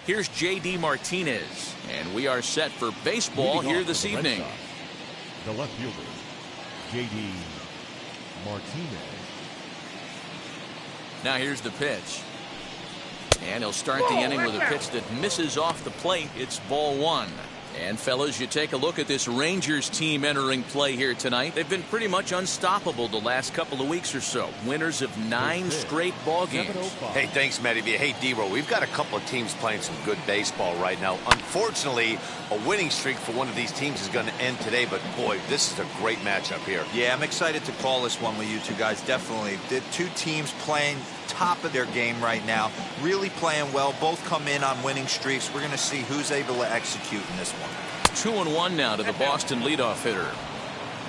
Here's J.D. Martinez, and we are set for baseball here this evening. The left fielder, J.D. Martinez. Now here's the pitch. And he'll start the inning with a pitch that misses off the plate. It's ball one. And fellas, you take a look at this Rangers team entering play here tonight. They've been pretty much unstoppable the last couple of weeks or so. Winners of 9 straight ball games. Hey, thanks, Matty. Hey, D-Row, we've got a couple of teams playing some good baseball right now. Unfortunately, a winning streak for one of these teams is going to end today, but boy, this is a great matchup here. Yeah, I'm excited to call this one with you two guys, definitely. The two teams playing top of their game right now, really playing well. Both come in on winning streaks. We're going to see who's able to execute in this one. 2-1 now to the Boston leadoff hitter.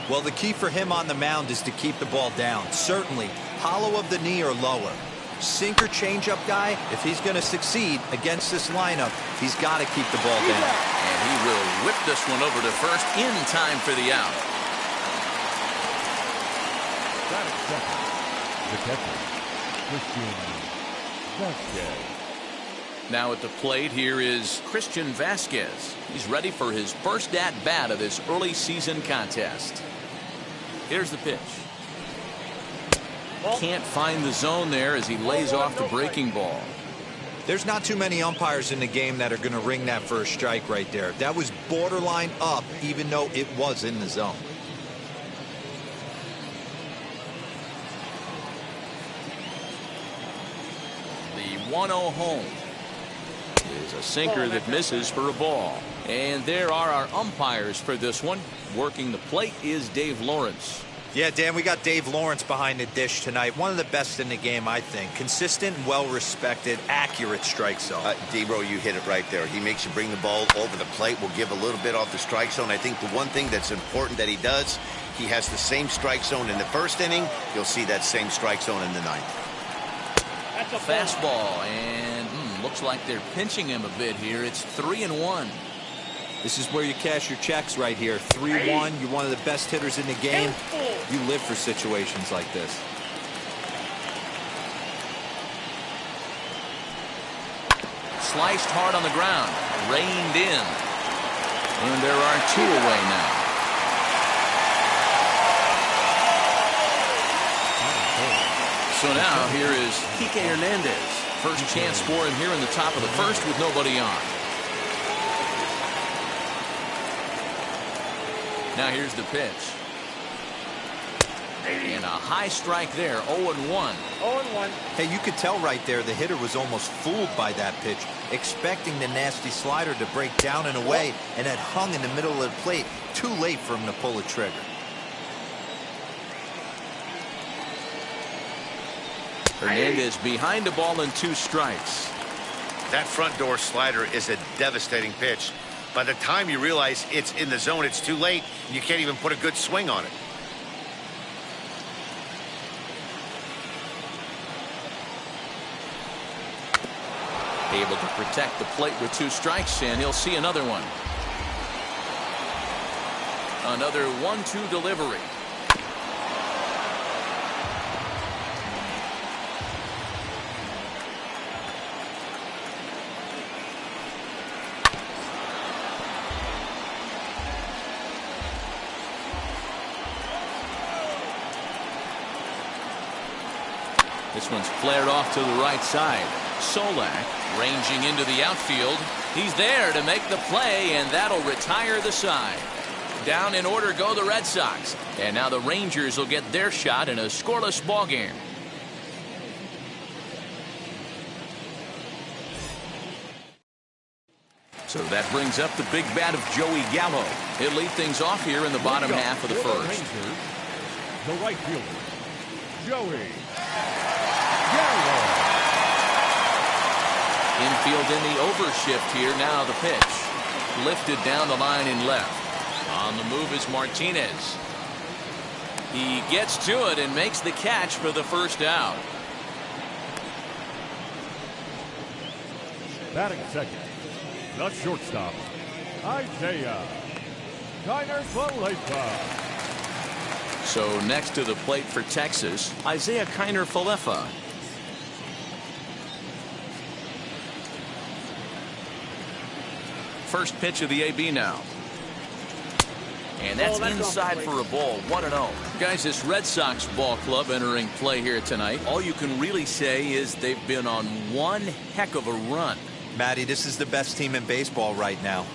Well, the key for him on the mound is to keep the ball down. Certainly, hollow of the knee or lower. Sinker changeup guy, if he's going to succeed against this lineup, he's got to keep the ball down. And he will whip this one over to first in time for the out. The catcher, Christian Vasquez. Now at the plate, here is Christian Vasquez. He's ready for his first at-bat of this early season contest. Here's the pitch. Can't find the zone there as he lays off the breaking ball. There's not too many umpires in the game that are going to ring that for a strike right there. That was borderline up, even though it was in the zone. The 1-0 home is a sinker that misses for a ball. And there are our umpires for this one. Working the plate is Dave Lawrence. Yeah, Dan, we got Dave Lawrence behind the dish tonight. One of the best in the game, I think. Consistent, well-respected, accurate strike zone. D-Bro, you hit it right there. He makes you bring the ball over the plate. Will give a little bit off the strike zone. I think the one thing that's important that he does, he has the same strike zone in the first inning. You'll see that same strike zone in the ninth. That's a fastball, and looks like they're pinching him a bit here. It's 3-1. This is where you cash your checks right here. 3-1. You're one of the best hitters in the game. You live for situations like this. Sliced hard on the ground. Reined in. And there are 2 away now. So now here is Kike Hernandez. First chance for him here in the top of the first with nobody on. Now here's the pitch. And a high strike there, 0-1. 0-1. Hey, you could tell right there the hitter was almost fooled by that pitch, expecting the nasty slider to break down and away, and had hung in the middle of the plate. Too late for him to pull the trigger. Hernandez behind the ball and 2 strikes. That front door slider is a devastating pitch. By the time you realize it's in the zone, it's too late. You can't even put a good swing on it. Able to protect the plate with 2 strikes, and he'll see another one. Another 1-2 delivery. This one's flared off to the right side. Solak ranging into the outfield. He's there to make the play, and that'll retire the side. Down in order go the Red Sox. And now the Rangers will get their shot in a scoreless ball game. So that brings up the big bat of Joey Gallo. He'll lead things off here in the bottom half of the first. The right fielder, Joey Gallo. Infield in the overshift here. Now the pitch. Lifted down the line in left. On the move is Martinez. He gets to it and makes the catch for the first out. Batting second, the shortstop, Isaiah Kiner-Falefa. So next to the plate for Texas, Isaiah Kiner-Falefa. first pitch of the AB now. And that's inside for a ball. 1-0. Guys, this Red Sox ball club entering play here tonight. All you can really say is they've been on one heck of a run. Matty, this is the best team in baseball right now.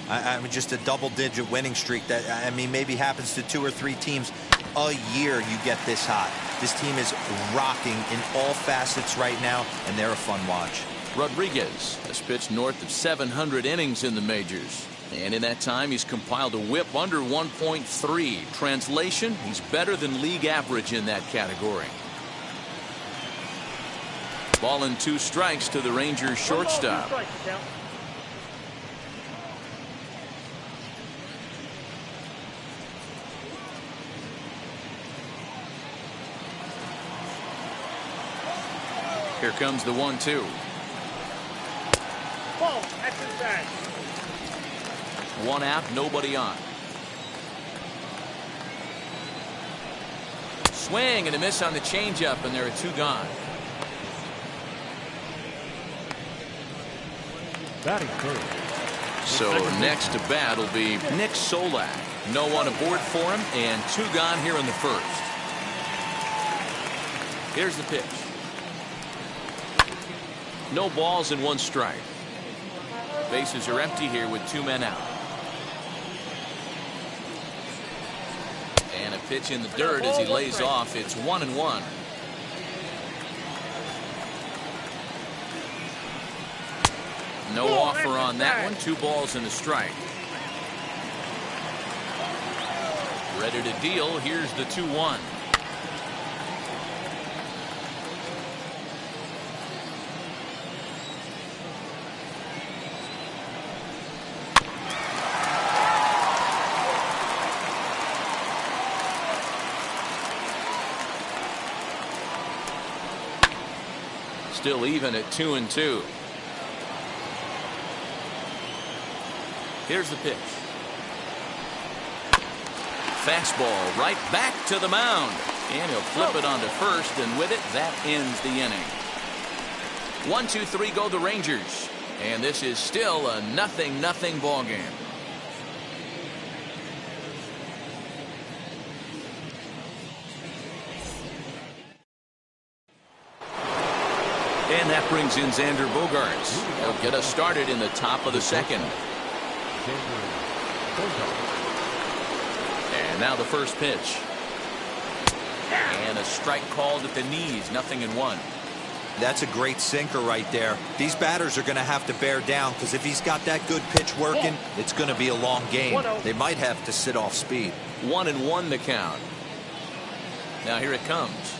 I mean, just a double-digit winning streak that, I mean, maybe happens to 2 or 3 teams a year. You get this hot. This team is rocking in all facets right now, and they're a fun watch. Rodriguez has pitched north of 700 innings in the majors. And in that time, he's compiled a whip under 1.3. Translation, he's better than league average in that category. Ball and 2 strikes to the Rangers shortstop. Here comes the 1-2. Ball, that's inside. 1 out, nobody on. Swing and a miss on the changeup, and there are 2 gone. Batting third. So next to bat will be Nick Solak. No one aboard for him, and 2 gone here in the first. Here's the pitch. No balls and 1 strike. Bases are empty here with 2 men out. And a pitch in the dirt as he lays off. It's 1-1. No offer on that one. 2 balls and a strike. Ready to deal. Here's the 2-1. Still even at 2-2. Here's the pitch. Fastball right back to the mound. And he'll flip it onto first, and with it, that ends the inning. 1-2-3 go the Rangers. And this is still a 0-0 ball game. And that brings in Xander Bogaerts. He'll get us started in the top of the second. And now the first pitch. And a strike called at the knees. 0-1. That's a great sinker right there. These batters are going to have to bear down, because if he's got that good pitch working, it's going to be a long game. They might have to sit off speed. 1-1 the count. Now here it comes.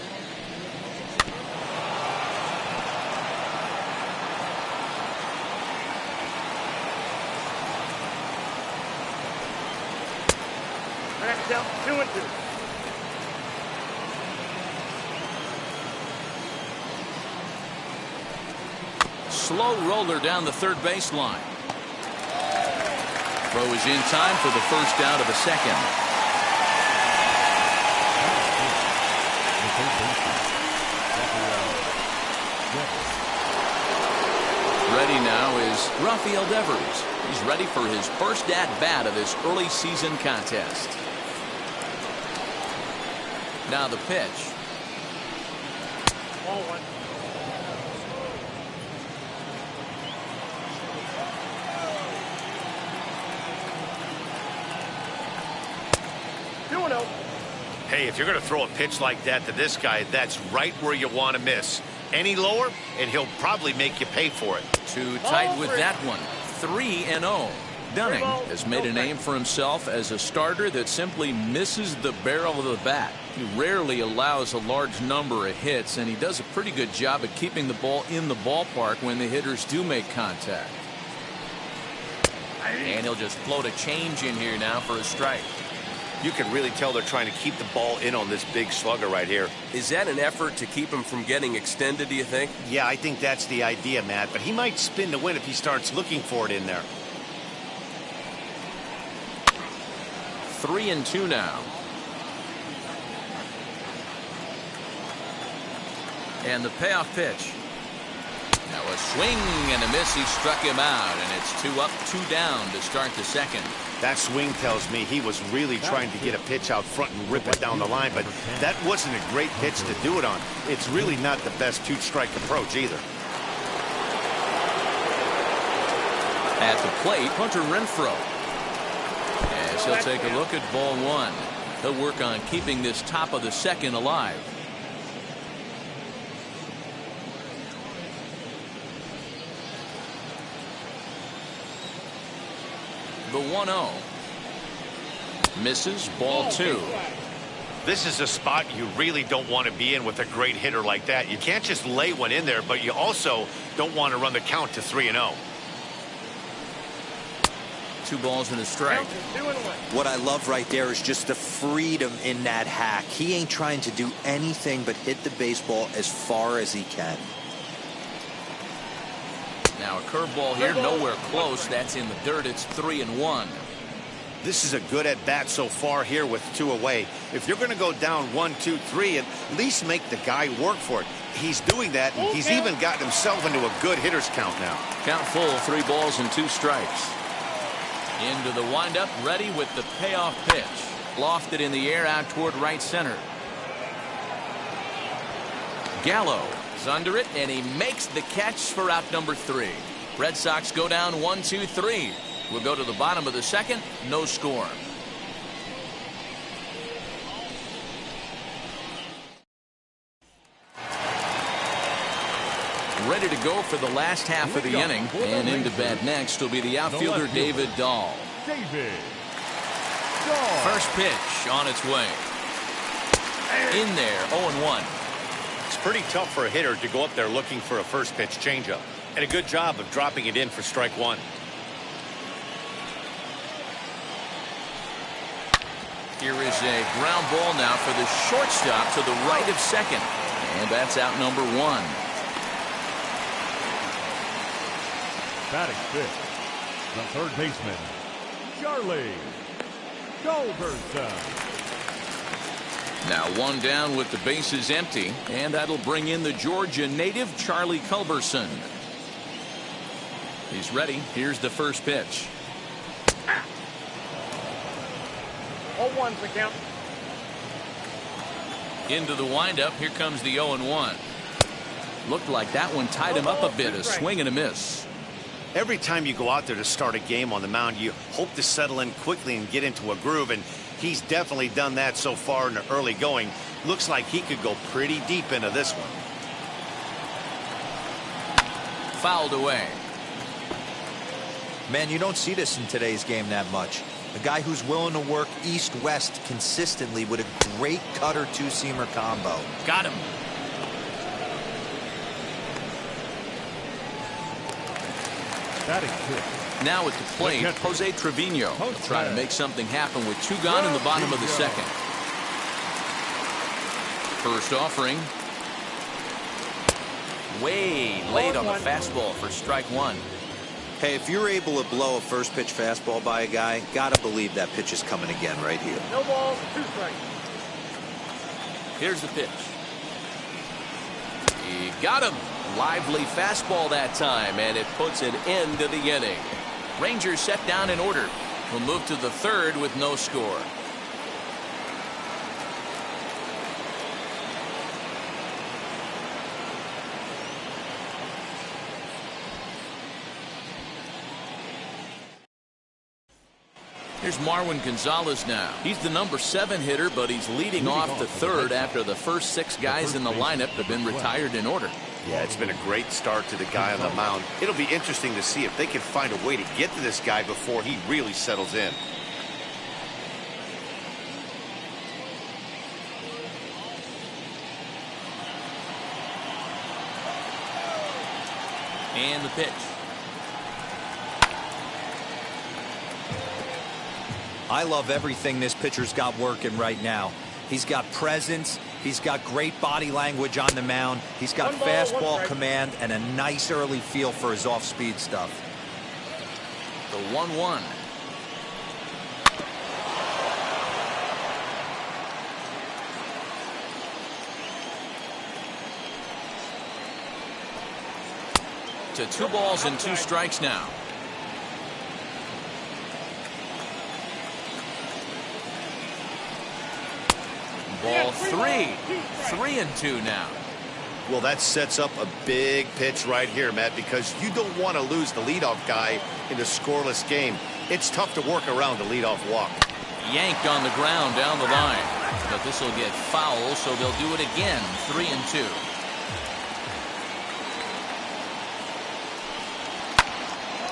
Down 2-2. Slow roller down the third baseline. Throw is in time for the first out of the second. Ready now is Rafael Devers. He's ready for his first at-bat of this early season contest. Now the pitch. Ball 1. Hey, if you're going to throw a pitch like that to this guy, that's right where you want to miss. Any lower, and he'll probably make you pay for it. Too tight with that one. 3-0. Dunning has made a name for himself as a starter that simply misses the barrel of the bat. He rarely allows a large number of hits, and he does a pretty good job at keeping the ball in the ballpark when the hitters do make contact. And he'll just float a change in here now for a strike. You can really tell they're trying to keep the ball in on this big slugger right here. Is that an effort to keep him from getting extended, do you think? Yeah, I think that's the idea, Matt. But he might spin to win if he starts looking for it in there. 3-2 now. And the payoff pitch. Now a swing and a miss. He struck him out, and it's 2 up, 2 down to start the second. That swing tells me he was really trying to get a pitch out front and rip it down the line, but that wasn't a great pitch to do it on. It's really not the best two-strike approach either. At the plate, Hunter Renfroe. As he'll take a look at ball 1. He'll work on keeping this top of the second alive. The 1-0. Misses, ball 2. This is a spot you really don't want to be in with a great hitter like that. You can't just lay one in there, but you also don't want to run the count to 3-0. 2 balls and a strike. What I love right there is just the freedom in that hack. He ain't trying to do anything but hit the baseball as far as he can. Now a curveball here, nowhere close. That's in the dirt. It's 3-1. This is a good at-bat so far here with 2 away. If you're going to go down 1, 2, 3, at least make the guy work for it. He's doing that, and he's even gotten himself into a good hitter's count now. Count full, 3 balls and 2 strikes. Into the windup, ready with the payoff pitch. Lofted in the air out toward right center. Gallo is under it, and he makes the catch for out number 3. Red Sox go down 1, 2, 3. We'll go to the bottom of the second. No score. Ready to go for the last half of the inning. And into bat next will be the outfielder David Dahl. First pitch on its way. In there, 0-1. It's pretty tough for a hitter to go up there looking for a first pitch changeup. And a good job of dropping it in for strike 1. Here is a ground ball now for the shortstop to the right of second. And that's out number 1. Batting fifth, the third baseman, Charlie Culberson. Now 1 down with the bases empty, and that'll bring in the Georgia native Charlie Culberson. He's ready. Here's the first pitch. 0-1's the count. Into the windup. Here comes the 0-1. Looked like that one tied him up a bit. A swing and a miss. Every time you go out there to start a game on the mound, you hope to settle in quickly and get into a groove, and he's definitely done that so far in the early going. Looks like he could go pretty deep into this one. Fouled away. Man, you don't see this in today's game that much. A guy who's willing to work east-west consistently with a great cutter two-seamer combo. Got him. Batting fifth. Now at the plate, Jose Trevino trying to make something happen with 2 gone in the bottom of the second. First offering. Way late on the fastball for strike 1. Hey, if you're able to blow a first pitch fastball by a guy, gotta believe that pitch is coming again right here. No balls, 2 strikes. Here's the pitch. He got him. Lively fastball that time, and it puts an end to the inning. Rangers set down in order. We'll move to the third with no score. Here's Marwin Gonzalez now. He's the number 7 hitter, but he's leading off the third after the first 6 guys in the lineup have been retired in order. Yeah, it's been a great start to the guy on the mound. It'll be interesting to see if they can find a way to get to this guy before he really settles in. And the pitch. I love everything this pitcher's got working right now. He's got presence. He's got great body language on the mound. He's got fastball command and a nice early feel for his off-speed stuff. The 1-1. to 2 balls and 2 strikes now. Ball 3. 3-2 now. Well, that sets up a big pitch right here, Matt, because you don't want to lose the leadoff guy in a scoreless game. It's tough to work around the leadoff walk. Yanked on the ground down the line. But this will get foul, so they'll do it again. 3-2.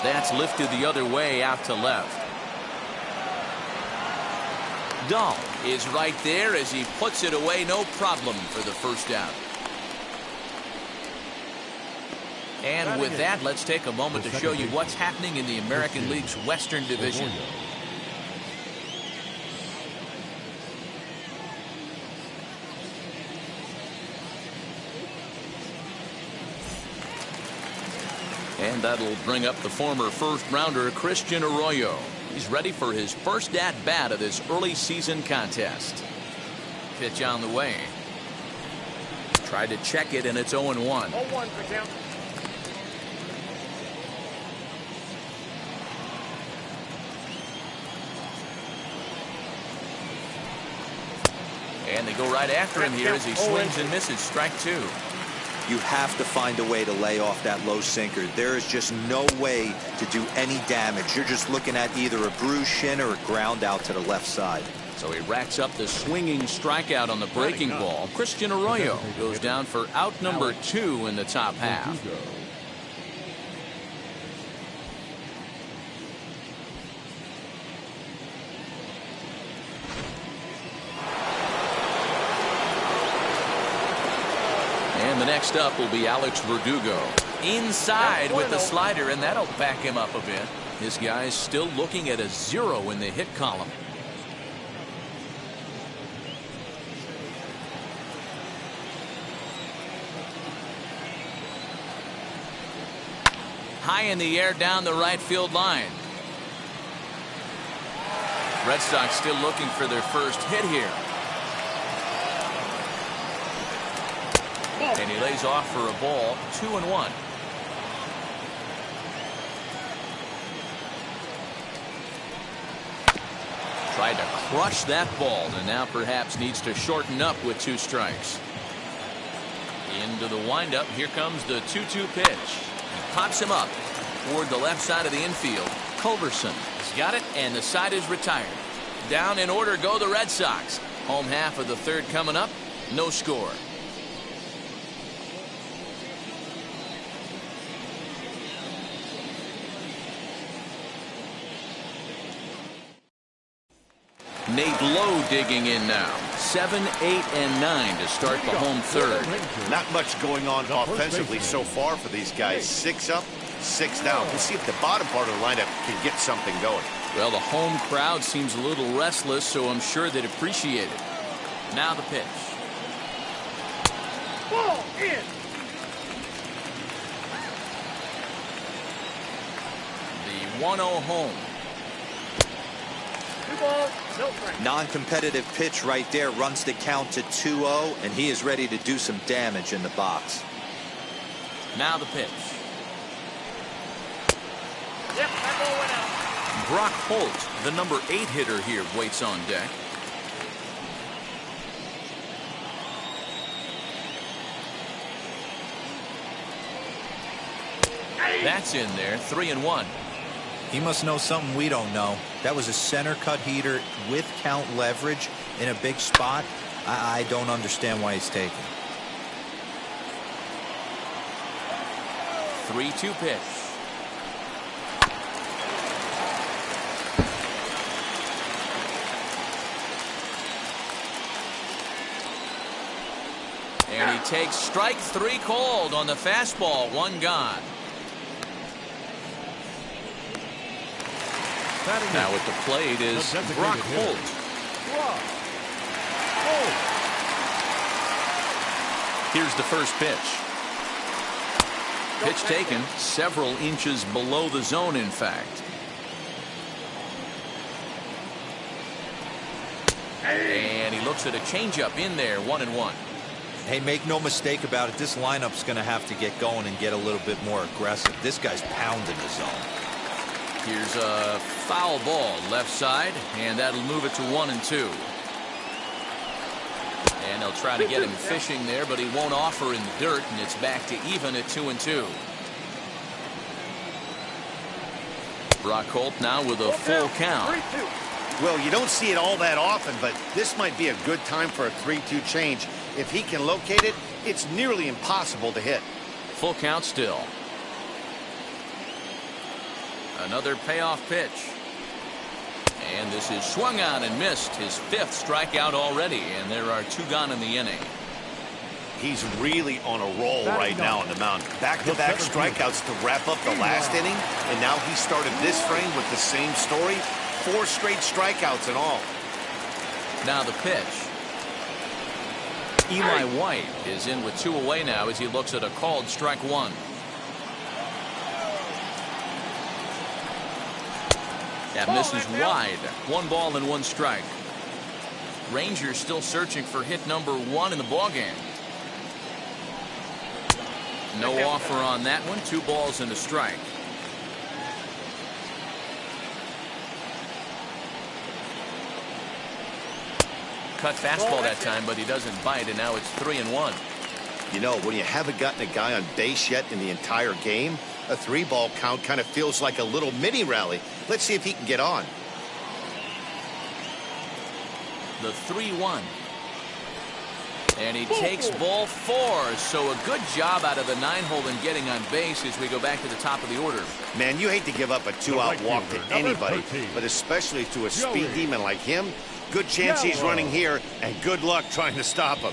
That's lifted the other way out to left. Dahl is right there as he puts it away, no problem for the first out. And with that, let's take a moment to show you what's happening in the American League's Western Division. And that'll bring up the former first-rounder Christian Arroyo. He's ready for his first at-bat of this early season contest. Pitch on the way. Tried to check it, and it's 0-1. 0-1 for count. And they go right after him here as he swings and misses. Strike 2. You have to find a way to lay off that low sinker. There is just no way to do any damage. You're just looking at either a bruised shin or a ground out to the left side. So he racks up the swinging strikeout on the breaking ball. Christian Arroyo goes down for out number 2 in the top half. And the next up will be Alex Verdugo. Inside with the slider, and that'll back him up a bit. This guy's still looking at a 0 in the hit column. High in the air down the right field line. Red Sox still looking for their first hit here. And he lays off for a ball. 2-1. Tried to crush that ball, and now perhaps needs to shorten up with 2 strikes. Into the windup. Here comes the 2-2 pitch. He pops him up toward the left side of the infield. Culberson has got it, and the side is retired. Down in order go the Red Sox. Home half of the 3rd coming up. No score. Nate Lowe digging in now. 7, 8, and 9 to start the home 3rd. Not much going on offensively so far for these guys. 6 up, 6 down. We'll see if the bottom part of the lineup can get something going. Well, the home crowd seems a little restless, so I'm sure they'd appreciate it. Now the pitch. Ball in. The 1-0 home. 2 balls, no strikes. Non-competitive pitch right there, runs the count to 2-0, and he is ready to do some damage in the box. Now the pitch. Yep, that ball went out. Brock Holt, the number 8 hitter here, waits on deck. That's in there. 3-1. He must know something we don't know. That was a center cut heater with count leverage in a big spot. I don't understand why he's taking. 3-2 pitch. And he takes strike 3 called on the fastball. 1 gone. Now at the plate is Brock Holt. Here's the first pitch. Pitch taken several inches below the zone, in fact. And he looks at a changeup in there. 1-1. Hey, make no mistake about it. This lineup's going to have to get going and get a little bit more aggressive. This guy's pounding the zone. Here's a foul ball left side, and that'll move it to 1-2. And they'll try to get him fishing there, but he won't offer in the dirt, and it's back to even at 2-2. Brock Holt now with a full count. Well, you don't see it all that often, but this might be a good time for a 3-2 change. If he can locate it, it's nearly impossible to hit. Full count still. Another payoff pitch. And this is swung on and missed. His 5th strikeout already, and there are 2 gone in the inning. He's really on a roll right now on the mound. Back-to-back strikeouts to wrap up the last inning, and now he started this frame with the same story. 4 straight strikeouts in all. Now the pitch. Eli White is in with 2 away now as he looks at a called strike 1. That misses wide. 1 ball and 1 strike. Rangers still searching for hit number 1 in the ballgame. No offer on that one. 2 balls and a strike. Cut fastball that time, but he doesn't bite, and now it's 3-1. You know, when you haven't gotten a guy on base yet in the entire game, a 3-ball count kind of feels like a little mini rally. Let's see if he can get on. The 3-1. And he takes ball 4. So a good job out of the 9-hole in getting on base as we go back to the top of the order. Man, you hate to give up a 2-out walk to anybody, but especially to a speed demon like him. Good chance he's running here, and good luck trying to stop him.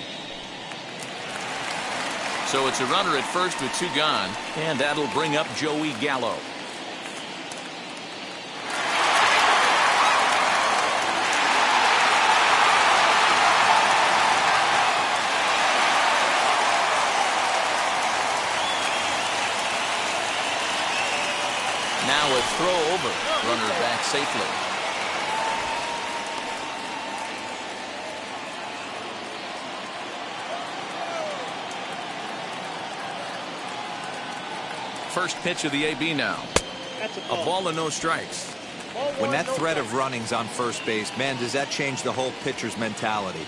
So it's a runner at first with 2 gone, and that'll bring up Joey Gallo. Now a throw over, runner back safely. First pitch of the AB now. A ball and no strikes. When that threat of running's on first base, man, does that change the whole pitcher's mentality.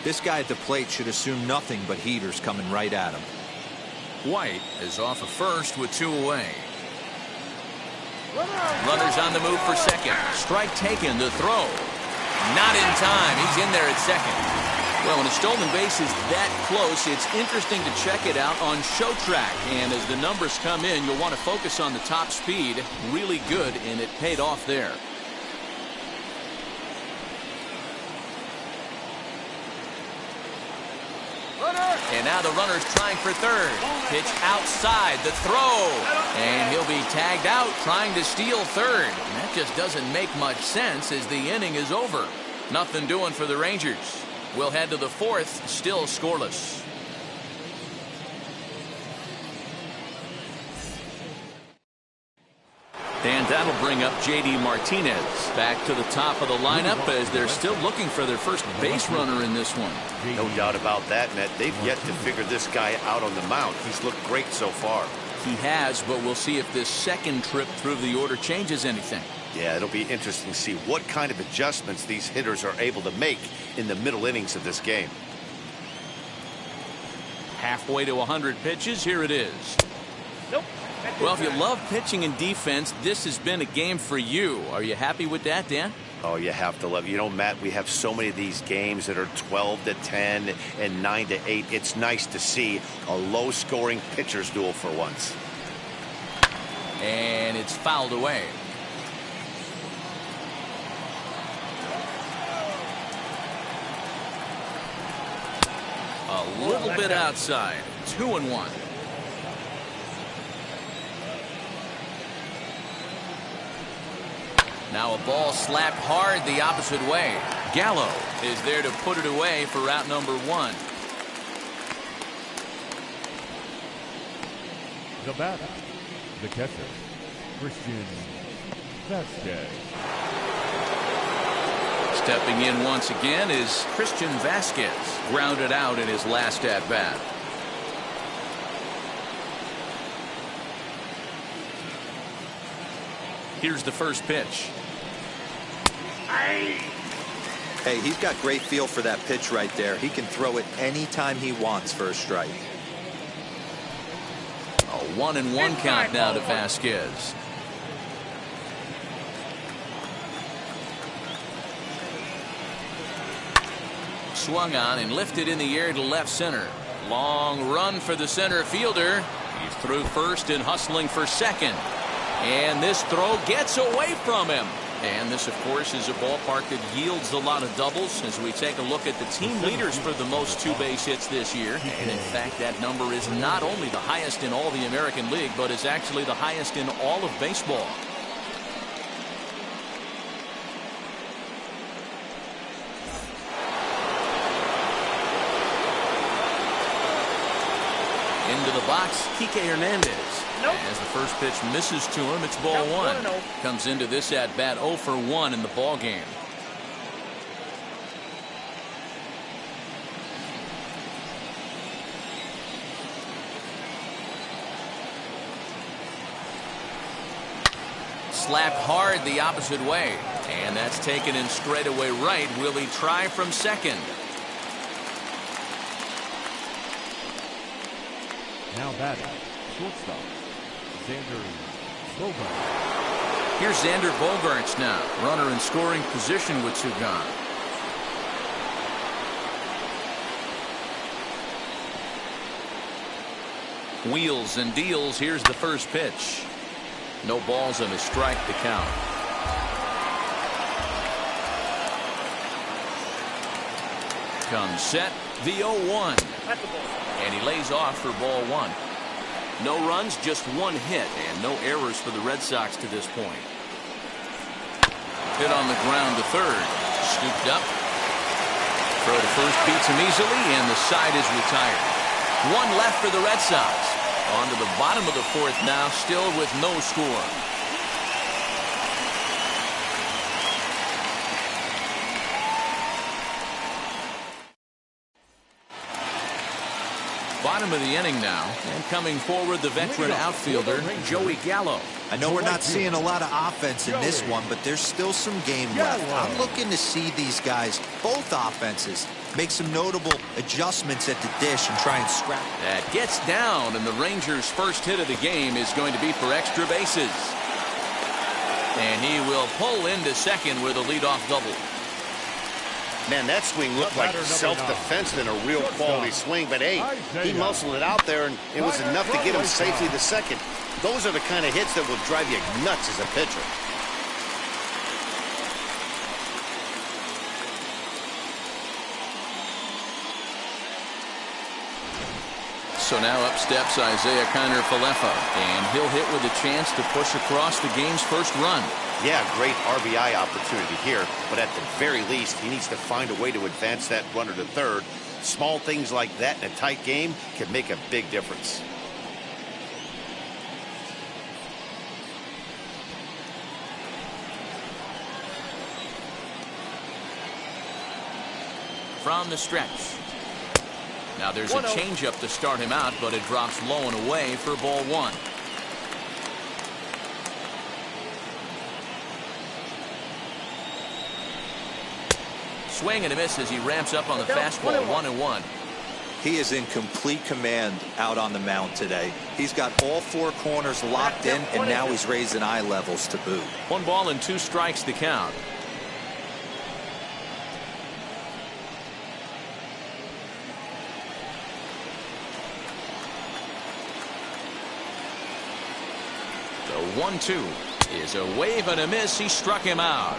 This guy at the plate should assume nothing but heaters coming right at him. White is off of first with 2 away. Runners on the move for second. Strike taken to throw. Not in time. He's in there at second. Well, when a stolen base is that close, it's interesting to check it out on Show Track. And as the numbers come in, you'll want to focus on the top speed. Really good, and it paid off there. And now the runner's trying for third. Pitch outside, the throw. And he'll be tagged out trying to steal third. And that just doesn't make much sense as the inning is over. Nothing doing for the Rangers. We'll head to the 4th, still scoreless. And that'll bring up J.D. Martinez back to the top of the lineup as they're still looking for their first base runner in this one. No doubt about that, Matt. They've yet to figure this guy out on the mound. He's looked great so far. He has, but we'll see if this second trip through the order changes anything. Yeah, it'll be interesting to see what kind of adjustments these hitters are able to make in the middle innings of this game. Halfway to 100 pitches, here it is. Nope. Well, if you love pitching and defense, this has been a game for you. Are you happy with that, Dan? Oh, you have to love it. You know, Matt, we have so many of these games that are 12-10 and 9-8. It's nice to see a low-scoring pitcher's duel for once. And it's fouled away. A little bit outside. 2-1. Now a ball slapped hard the opposite way. Gallo is there to put it away for route number 1. The batter, the catcher, Christian Vasquez. Stepping in once again is Christian Vasquez, grounded out in his last at bat. Here's the first pitch. Hey, he's got great feel for that pitch right there. He can throw it anytime he wants for a strike. A 1-1 count now to Vasquez. Swung on and lifted in the air to left center. Long run for the center fielder. He's through first and hustling for second. And this throw gets away from him. And this, of course, is a ballpark that yields a lot of doubles as we take a look at the team leaders for the most two-base hits this year. And, in fact, that number is not only the highest in all the American League, but is actually the highest in all of baseball. Into the box, Kike Hernandez. Nope. As the first pitch misses to him, it's ball Count one. 1-0. Comes into this at bat 0 for 1 in the ball game. Slapped hard the opposite way, and that's taken in straightaway right. Will he try from second? Now batting, shortstop, Xander Bogaerts. Here's Xander Bogaerts now. Runner in scoring position with two gone. Wheels and deals. Here's the first pitch. No balls and a strike to count. Comes set. The 0-1. That's the ball. And he lays off for ball one. No runs, just one hit, and no errors for the Red Sox to this point. Hit on the ground to third. Scooped up. Throw to first beats him easily, and the side is retired. One left for the Red Sox. On to the bottom of the fourth now, still with no score. Bottom of the inning now, and coming forward the veteran outfielder Joey Gallo. I know we're not seeing a lot of offense in this one, but there's still some game left. I'm looking to see these guys, both offenses, make some notable adjustments at the dish and try and scrap. That gets down, and the Rangers' first hit of the game is going to be for extra bases. And he will pull into second with a leadoff double. Man, that swing looked like self-defense than a real quality swing. But, hey, he muscled it out there, and it was enough to get him safely to second. Those are the kind of hits that will drive you nuts as a pitcher. So now up steps Isaiah Kiner-Falefa, and he'll hit with a chance to push across the game's first run. Yeah, great RBI opportunity here, but at the very least, he needs to find a way to advance that runner to third. Small things like that in a tight game can make a big difference. From the stretch. Now there's a changeup to start him out, but it drops low and away for ball one. Swing and a miss as he ramps up on the fastball. 1-1. He is in complete command out on the mound today. He's got all four corners locked in, and now he's raising eye levels to boot. 1 ball and 2 strikes to count. The 1-2 is a wave and a miss. He struck him out.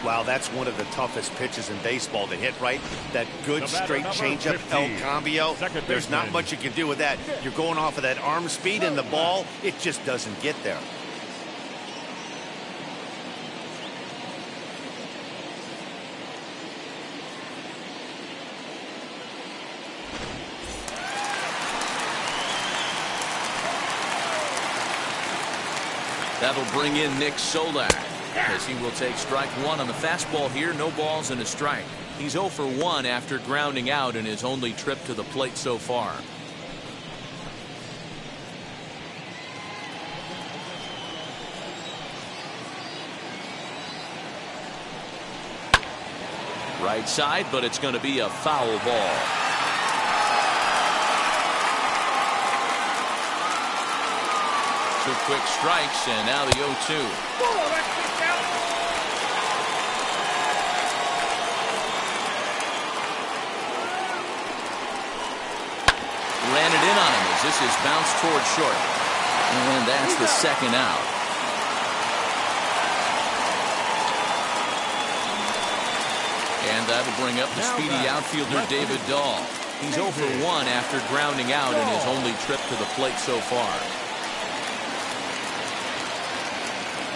Wow, that's one of the toughest pitches in baseball to hit right. That good straight changeup, El Cambio. There's not much you can do with that. You're going off of that arm speed, and the ball, it just doesn't get there. That'll bring in Nick Solak. as he will take strike one on the fastball here. No balls and a strike. He's 0 for 1 after grounding out in his only trip to the plate so far. Right side, but it's going to be a foul ball. Two quick strikes, and now the 0-2. Oh, that's kicked out. Ran it in on him as this is bounced toward short. And that's the second out. And that'll bring up the speedy outfielder David Dahl. He's 0 for 1 after grounding out in his only trip to the plate so far.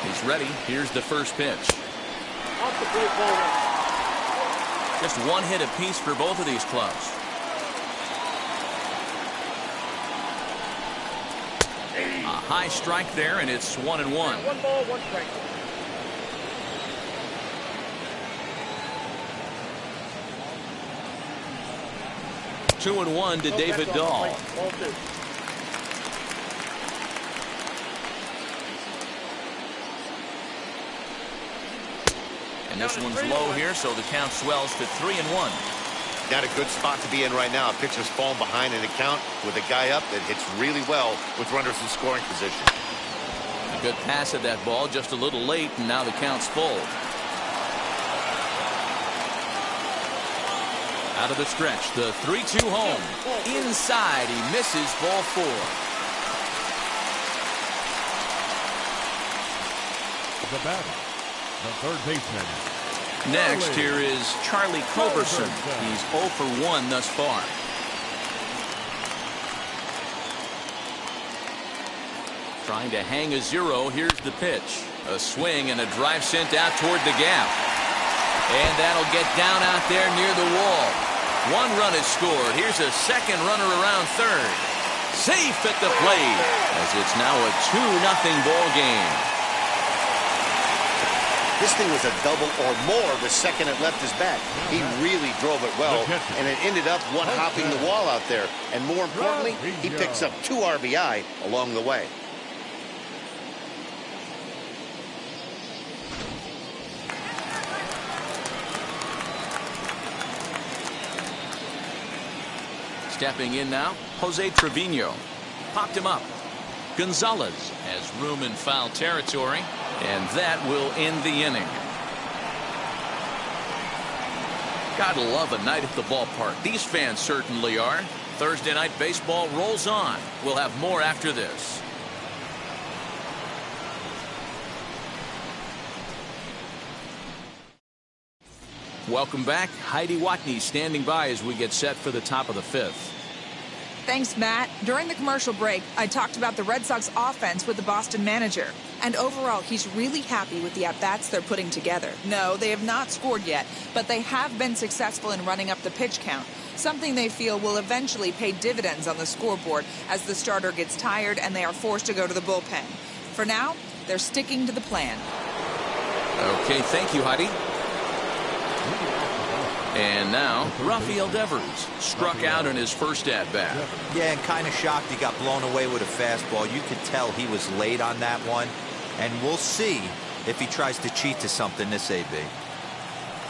He's ready. Here's the first pitch. Off the plate, ball one. Just one hit apiece for both of these clubs. A high strike there, and it's 1-1. 1 ball, 1 strike. 2-1 to David Dahl. Ball 2. And this one's low here, so the count swells to 3-1. Not a good spot to be in right now. A pitcher's falling behind in the count with a guy up that hits really well with runners in scoring position. A good pass at that ball, just a little late, and now the count's full. Out of the stretch, the 3-2 home. Inside, he misses, ball 4. The batter, the third baseman. Next, here is Charlie Culberson. He's 0 for 1 thus far. Trying to hang a 0. Here's the pitch. A swing and a drive sent out toward the gap. And that'll get down out there near the wall. 1 run is scored. Here's a second runner around third. Safe at the plate, as it's now a 2-0 ball game. This thing was a double or more the second it left his bat. He really drove it well, and it ended up one-hopping the wall out there. And more importantly, he picks up 2 RBI along the way. Stepping in now, Jose Trevino. Popped him up. Gonzalez has room in foul territory, and that will end the inning. Gotta love a night at the ballpark. These fans certainly are. Thursday night baseball rolls on. We'll have more after this. Welcome back. Heidi Watney standing by as we get set for the top of the 5th. Thanks, Matt. During the commercial break, I talked about the Red Sox offense with the Boston manager. And overall, he's really happy with the at-bats they're putting together. No, they have not scored yet, but they have been successful in running up the pitch count, something they feel will eventually pay dividends on the scoreboard as the starter gets tired and they are forced to go to the bullpen. For now, they're sticking to the plan. Okay, thank you, Heidi. And now, Rafael Devers struck out in his first at-bat. Yeah, and kind of shocked he got blown away with a fastball. You could tell he was late on that one. And we'll see if he tries to cheat to something this AB.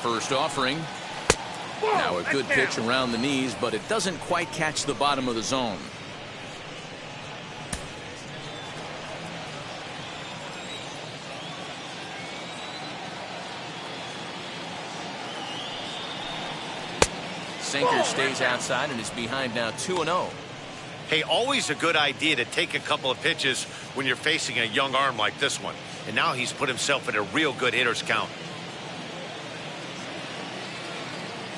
First offering. Now a good pitch around the knees, but it doesn't quite catch the bottom of the zone. Sinker stays outside and is behind now 2-0. Hey, always a good idea to take a couple of pitches when you're facing a young arm like this one. And now he's put himself in a real good hitter's count.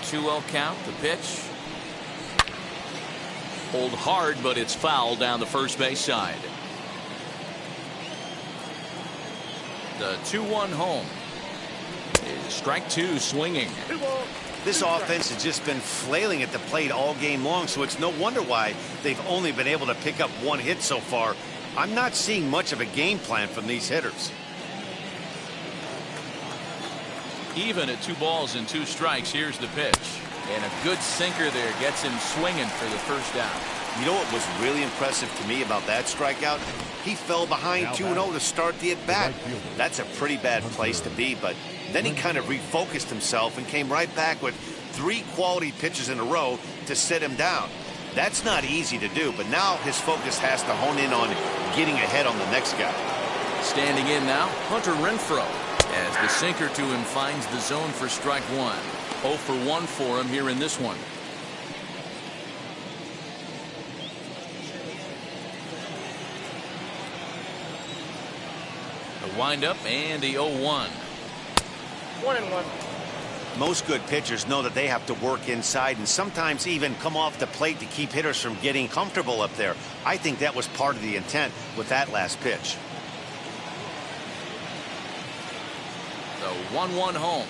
2-0 count, the pitch. Hold hard, but it's foul down the first base side. The 2-1 home is strike 2 swinging. This offense has just been flailing at the plate all game long, so it's no wonder why they've only been able to pick up 1 hit so far. I'm not seeing much of a game plan from these hitters. Even at 2 balls and 2 strikes, here's the pitch. And a good sinker there gets him swinging for the first out. You know what was really impressive to me about that strikeout? He fell behind 2-0 to start the at-bat. That's a pretty bad place to be, but then he kind of refocused himself and came right back with 3 quality pitches in a row to set him down. That's not easy to do, but now his focus has to hone in on getting ahead on the next guy. Standing in now, Hunter Renfroe, as the sinker to him finds the zone for strike 1. 0 for 1 for him here in this one. The windup and the 0-1. 1-1. Most good pitchers know that they have to work inside and sometimes even come off the plate to keep hitters from getting comfortable up there. I think that was part of the intent with that last pitch. The 1-1 home.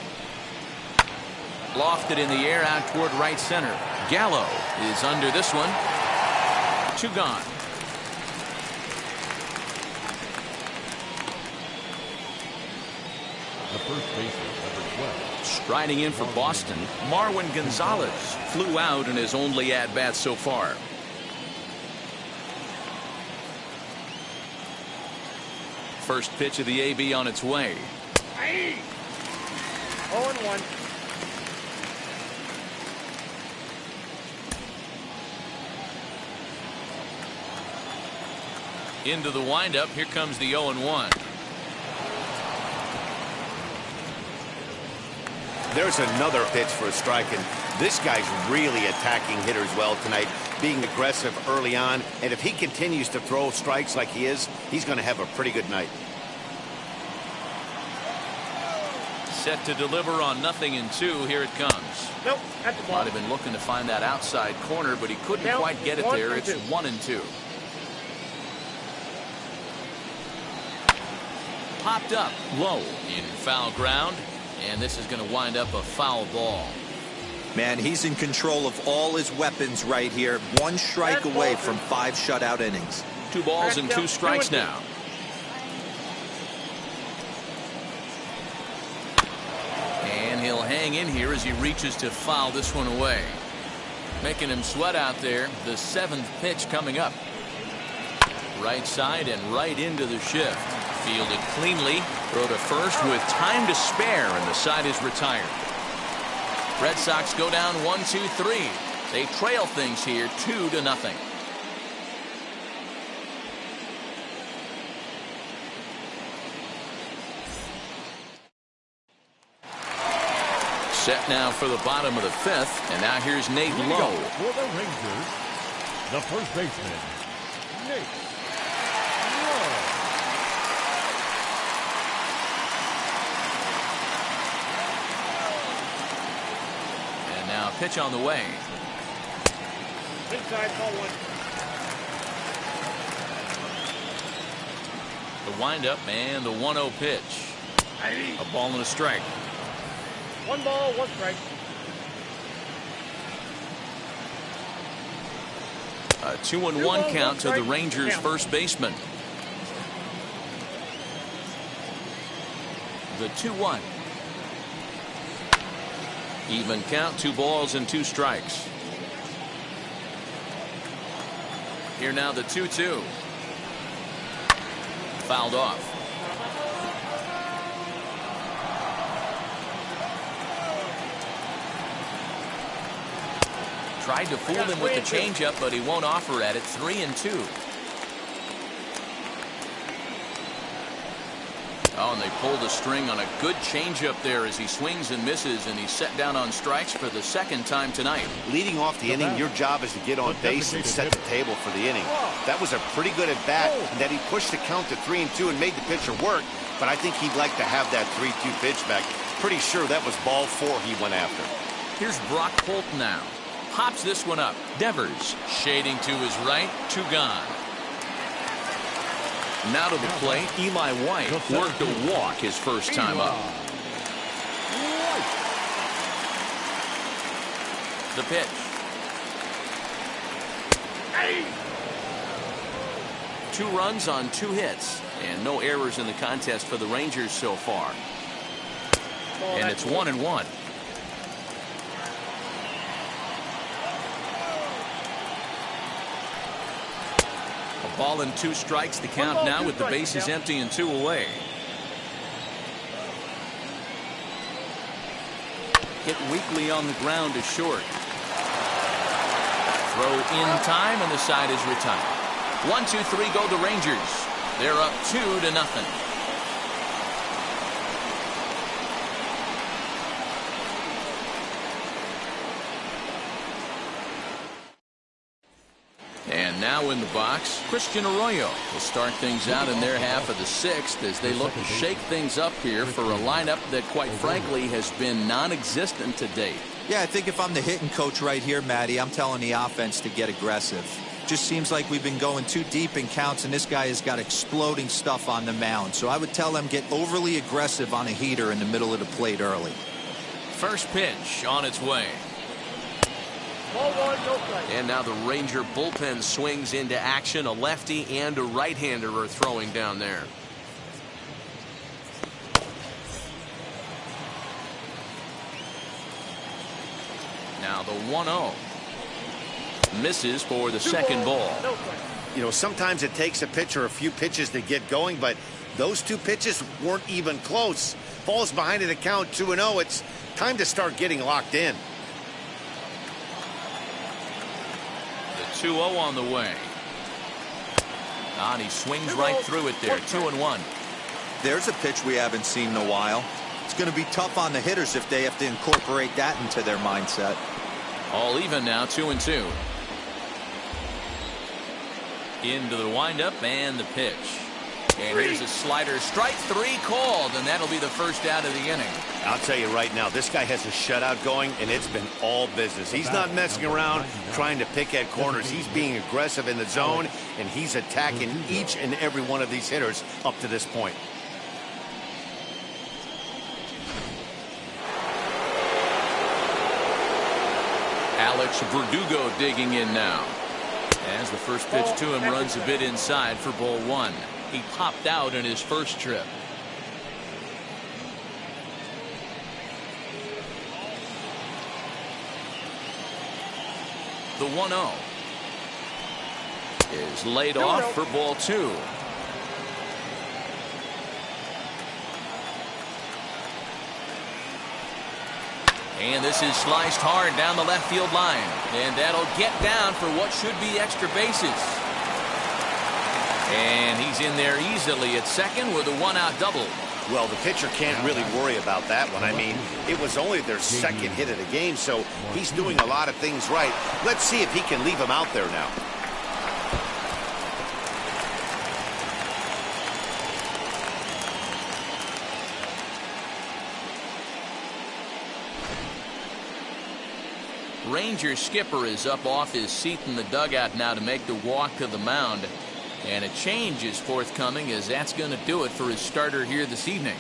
Lofted in the air out toward right center. Gallo is under this one. 2 gone. The first baseman, number 12. Striding in for Boston, Marwin Gonzalez flew out in his only at-bat so far. First pitch of the AB on its way. 0-1. Into the windup. Here comes the 0-1. There's another pitch for a strike, and this guy's really attacking hitters well tonight, being aggressive early on, and if he continues to throw strikes like he is, he's going to have a pretty good night. Set to deliver on 0-2. Here it comes. Nope, at the ball. Might have been looking to find that outside corner, but he couldn't Down, quite get it 1 there. and It's 2. 1-2. Popped up low in foul ground, and this is going to wind up a foul ball. Man, he's in control of all his weapons right here. 1 strike away from 5 shutout innings. 2 balls and 2 strikes now. And he'll hang in here as he reaches to foul this one away. Making him sweat out there. The 7th pitch coming up. Right side and right into the shift. Fielded cleanly. Throw to first with time to spare, and the side is retired. Red Sox go down 1-2-3. They trail things here 2-0. Set now for the bottom of the 5th, and now here's Nate Lowe. For the Rangers, the first baseman, Nate Lowe. And now pitch on the way. Inside, ball 1. The windup and the 1-0 pitch. A ball and a strike. 1 ball, 1 strike. A 2-1 count to the Rangers' first baseman. The 2-1. Even count, 2 balls and 2 strikes. Here now the 2-2. Fouled off. Tried to fool him with the changeup, but he won't offer at it. 3-2. Oh, and they pulled the string on a good changeup there as he swings and misses, and he's set down on strikes for the 2nd time tonight. Leading off the inning, your job is to get on base and set the table for the inning. That was a pretty good at bat, and that he pushed the count to 3-2 and made the pitcher work, but I think he'd like to have that 3-2 pitch back. Pretty sure that was ball 4 he went after. Here's Brock Holt now. Pops this one up. Devers shading to his right. 2 gone. Now to the plate, Eli White worked a walk his first time up. The pitch. 2 runs on 2 hits, and no errors in the contest for the Rangers so far. And it's 1-1. A ball and 2 strikes, the count now with the bases empty and 2 away. Hit weakly on the ground to short. Throw in time, and the side is retired. 1-2-3 go the Rangers. They're up 2-0. And now in the box, Christian Arroyo will start things out in their half of the 6th as they look to shake things up here for a lineup that, quite frankly, has been non-existent to date. Yeah, I think if I'm the hitting coach right here, Matty, I'm telling the offense to get aggressive. Just seems like we've been going too deep in counts, and this guy has got exploding stuff on the mound. So I would tell them get overly aggressive on a heater in the middle of the plate early. First pitch on its way. Ball 1, no strike. And now the Ranger bullpen swings into action. A lefty and a right-hander are throwing down there. Now the 1-0. Misses for the second ball. No strike. You know, sometimes it takes a pitcher a few pitches to get going, but those 2 pitches weren't even close. Falls behind in the count 2-0. It's time to start getting locked in. The 2-0 on the way. And he swings right through it there. 2-1. There's a pitch we haven't seen in a while. It's going to be tough on the hitters if they have to incorporate that into their mindset. All even now, 2-2. Into the windup and the pitch. And here's a slider. Strike 3 called, and that'll be the first out of the inning. I'll tell you right now, this guy has a shutout going, and it's been all business. He's not messing around trying to pick at corners. He's being aggressive in the zone, and he's attacking each and every one of these hitters up to this point. Alex Verdugo digging in now. As the first pitch to him runs a bit inside for ball 1. He popped out in his first trip. The 1-0 is laid off for ball 2. And this is sliced hard down the left field line. And that'll get down for what should be extra bases. And he's in there easily at second with a 1-out double. Well, the pitcher can't really worry about that one. I mean, it was only their second hit of the game, so he's doing a lot of things right. Let's see if he can leave him out there now. Ranger skipper is up off his seat in the dugout now to make the walk to the mound. And a change is forthcoming, as that's going to do it for his starter here this evening.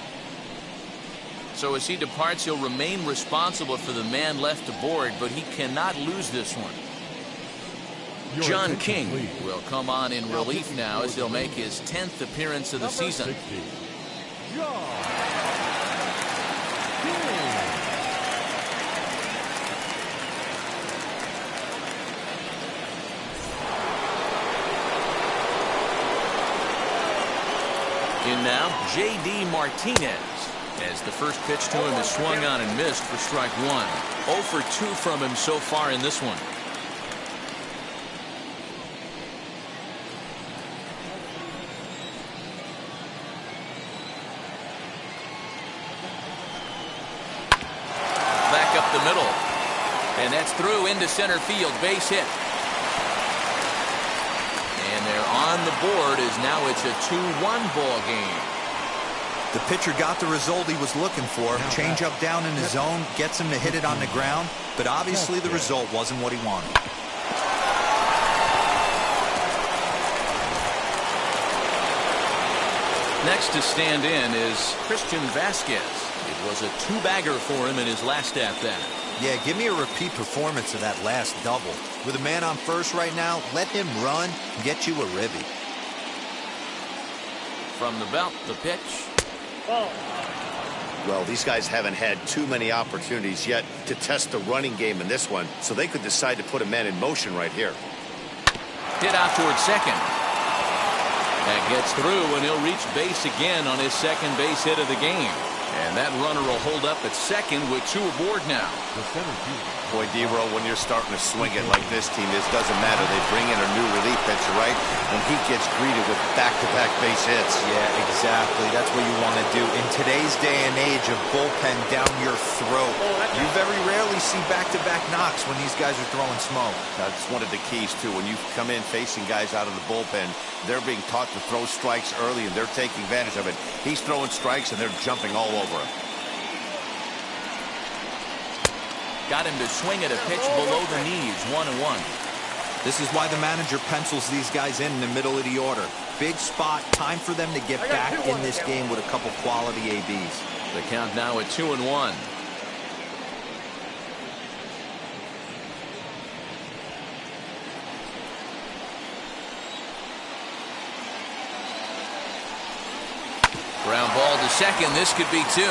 So as he departs, he'll remain responsible for the man left aboard, but he cannot lose this one. John King will come on in relief now as he'll make his 10th appearance of the season. In now, J.D. Martinez, as the first pitch to him is swung on and missed for strike 1. 0 for 2 from him so far in this one. Back up the middle. And that's through into center field. Base hit. On the board is now it's a 2-1 ball game. The pitcher got the result he was looking for. Change up down in the zone, gets him to hit it on the ground, but obviously the result wasn't what he wanted. Next to stand in is Christian Vasquez. It was a 2-bagger for him in his last at-bat. Yeah, give me a repeat performance of that last double. With a man on first right now, let him run and get you a ribby. From the belt, the pitch. Ball. Well, these guys haven't had too many opportunities yet to test the running game in this one, so they could decide to put a man in motion right here. Hit out towards second. That gets through, and he'll reach base again on his second base hit of the game. And that runner will hold up at second with 2 aboard now. The center fielder. Boy, D-Row, when you're starting to swing it like this team is, doesn't matter. They bring in a new relief pitcher, right? When he gets greeted with back-to-back base hits. Yeah, exactly. That's what you want to do. In today's day and age of bullpen down your throat, you very rarely see back-to-back knocks when these guys are throwing smoke. That's one of the keys, too. When you come in facing guys out of the bullpen, they're being taught to throw strikes early, and they're taking advantage of it. He's throwing strikes, and they're jumping all over him. Got him to swing at a pitch below the knees, 1-1. This is why the manager pencils these guys in the middle of the order. Big spot, time for them to get back in this game with a couple quality ABs. The count now at 2-1. Ground ball to second. This could be 2.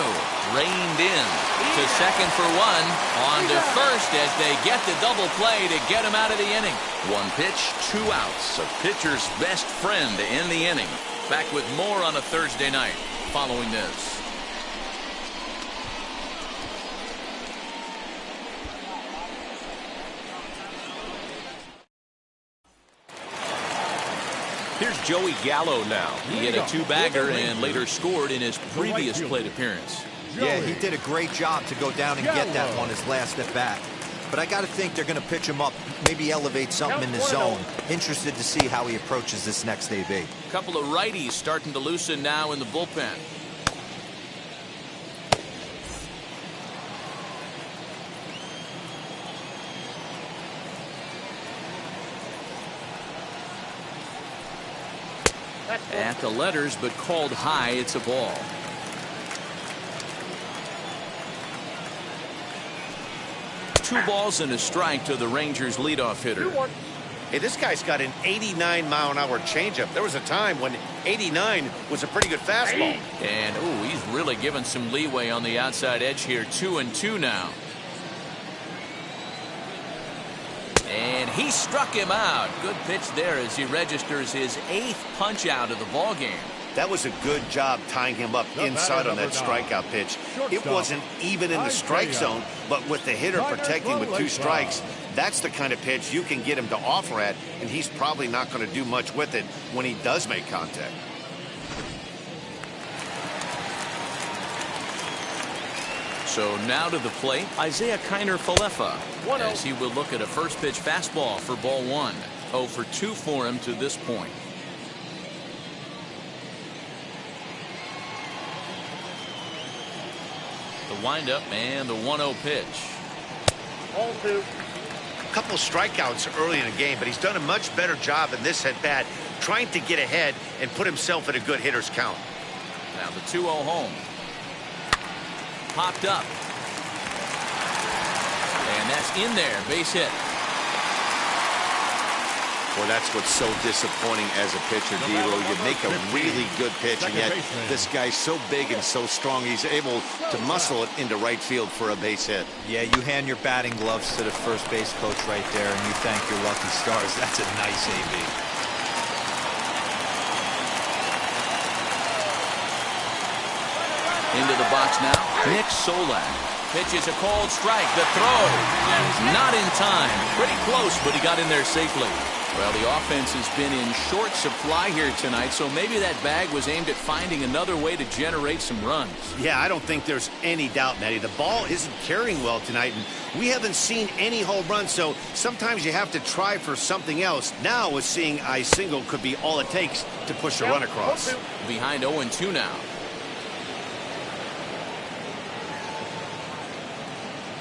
Reined in to second for 1. On to first as they get the double play to get him out of the inning. 1 pitch, 2 outs. A pitcher's best friend to end the inning. Back with more on a Thursday night following this. Here's Joey Gallo now. He hit a 2-bagger and later scored in his previous plate appearance. Yeah, he did a great job to go down and get that one his last at bat. But I got to think they're going to pitch him up, maybe elevate something in the zone. Interested to see how he approaches this next AB. A couple of righties starting to loosen now in the bullpen. At the letters, but called high. It's a ball. Two balls and a strike to the Rangers leadoff hitter. Hey, this guy's got an 89-mile-an-hour changeup. There was a time when 89 was a pretty good fastball. And, ooh, he's really given some leeway on the outside edge here. 2-2 now. And he struck him out. Good pitch there as he registers his 8th punch out of the ball game. That was a good job tying him up inside on that strikeout pitch. It wasn't even in the strike zone, but with the hitter protecting with 2 strikes, that's the kind of pitch you can get him to offer at, and he's probably not going to do much with it when he does make contact. So now to the plate, Isaiah Kiner-Falefa, as he will look at a first pitch fastball for ball 1. 0 for 2 for him to this point. The windup and the 1-0 pitch. Ball 2. A couple strikeouts early in the game, but he's done a much better job in this at-bat trying to get ahead and put himself at a good hitter's count. Now the 2-0 home. Popped up. And that's in there. Base hit. Well, that's what's so disappointing as a pitcher, D-Row. You make a really good pitch, and yet this guy's so big and so strong, he's able to muscle it into right field for a base hit. Yeah, you hand your batting gloves to the first base coach right there, and you thank your lucky stars. That's a nice AB. Into the box now. Nick Solak. Pitches a called strike. The throw is not in time. Pretty close, but he got in there safely. Well, the offense has been in short supply here tonight, so maybe that bag was aimed at finding another way to generate some runs. Yeah, I don't think there's any doubt, Matty. The ball isn't carrying well tonight, and we haven't seen any home runs, so sometimes you have to try for something else. Now, with seeing I single could be all it takes to push a run across. Behind 0-2 now.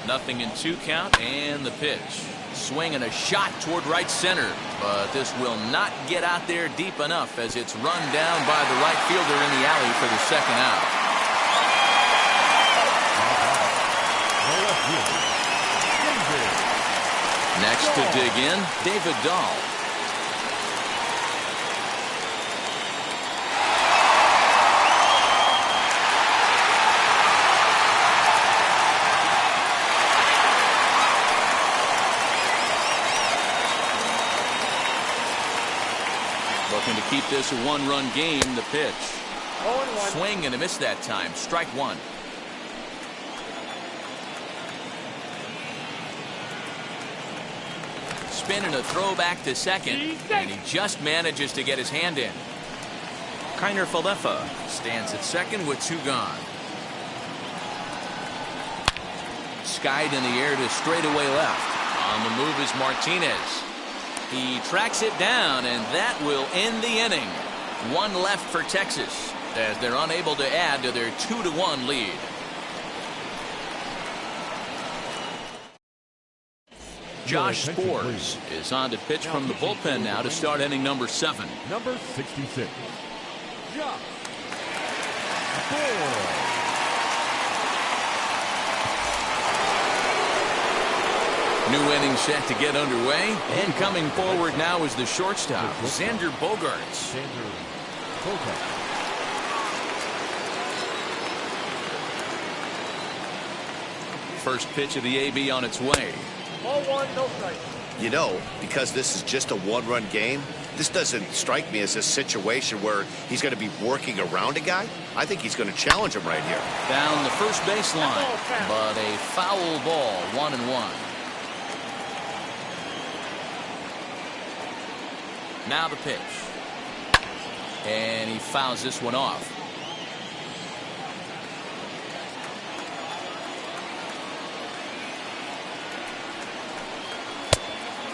Nothing in 2 count, and the pitch. Swing and a shot toward right center, but this will not get out there deep enough as it's run down by the right fielder in the alley for the second out. Next to dig in, David Dahl. keep this a one-run game. The pitch. 0-1. Swing and a miss that time. Strike one. Spin and a throw back to second, and he just manages to get his hand in. Kiner Falefa stands at second with two gone. Skied in the air to straightaway left. On the move is Martinez. He tracks it down, and that will end the inning. One left for Texas as they're unable to add to their 2-1 lead. Josh Spores is on to pitch from the bullpen now to start inning number 7. Number 66. Josh Spores. New inning set to get underway, and coming forward now is the shortstop, Xander Bogaerts. First pitch of the AB on its way. 0-1, no strike. You know, because this is just a one-run game, this doesn't strike me as a situation where he's going to be working around a guy. I think he's going to challenge him right here. Down the first baseline, but a foul ball, 1-1. Now the pitch. And he fouls this one off.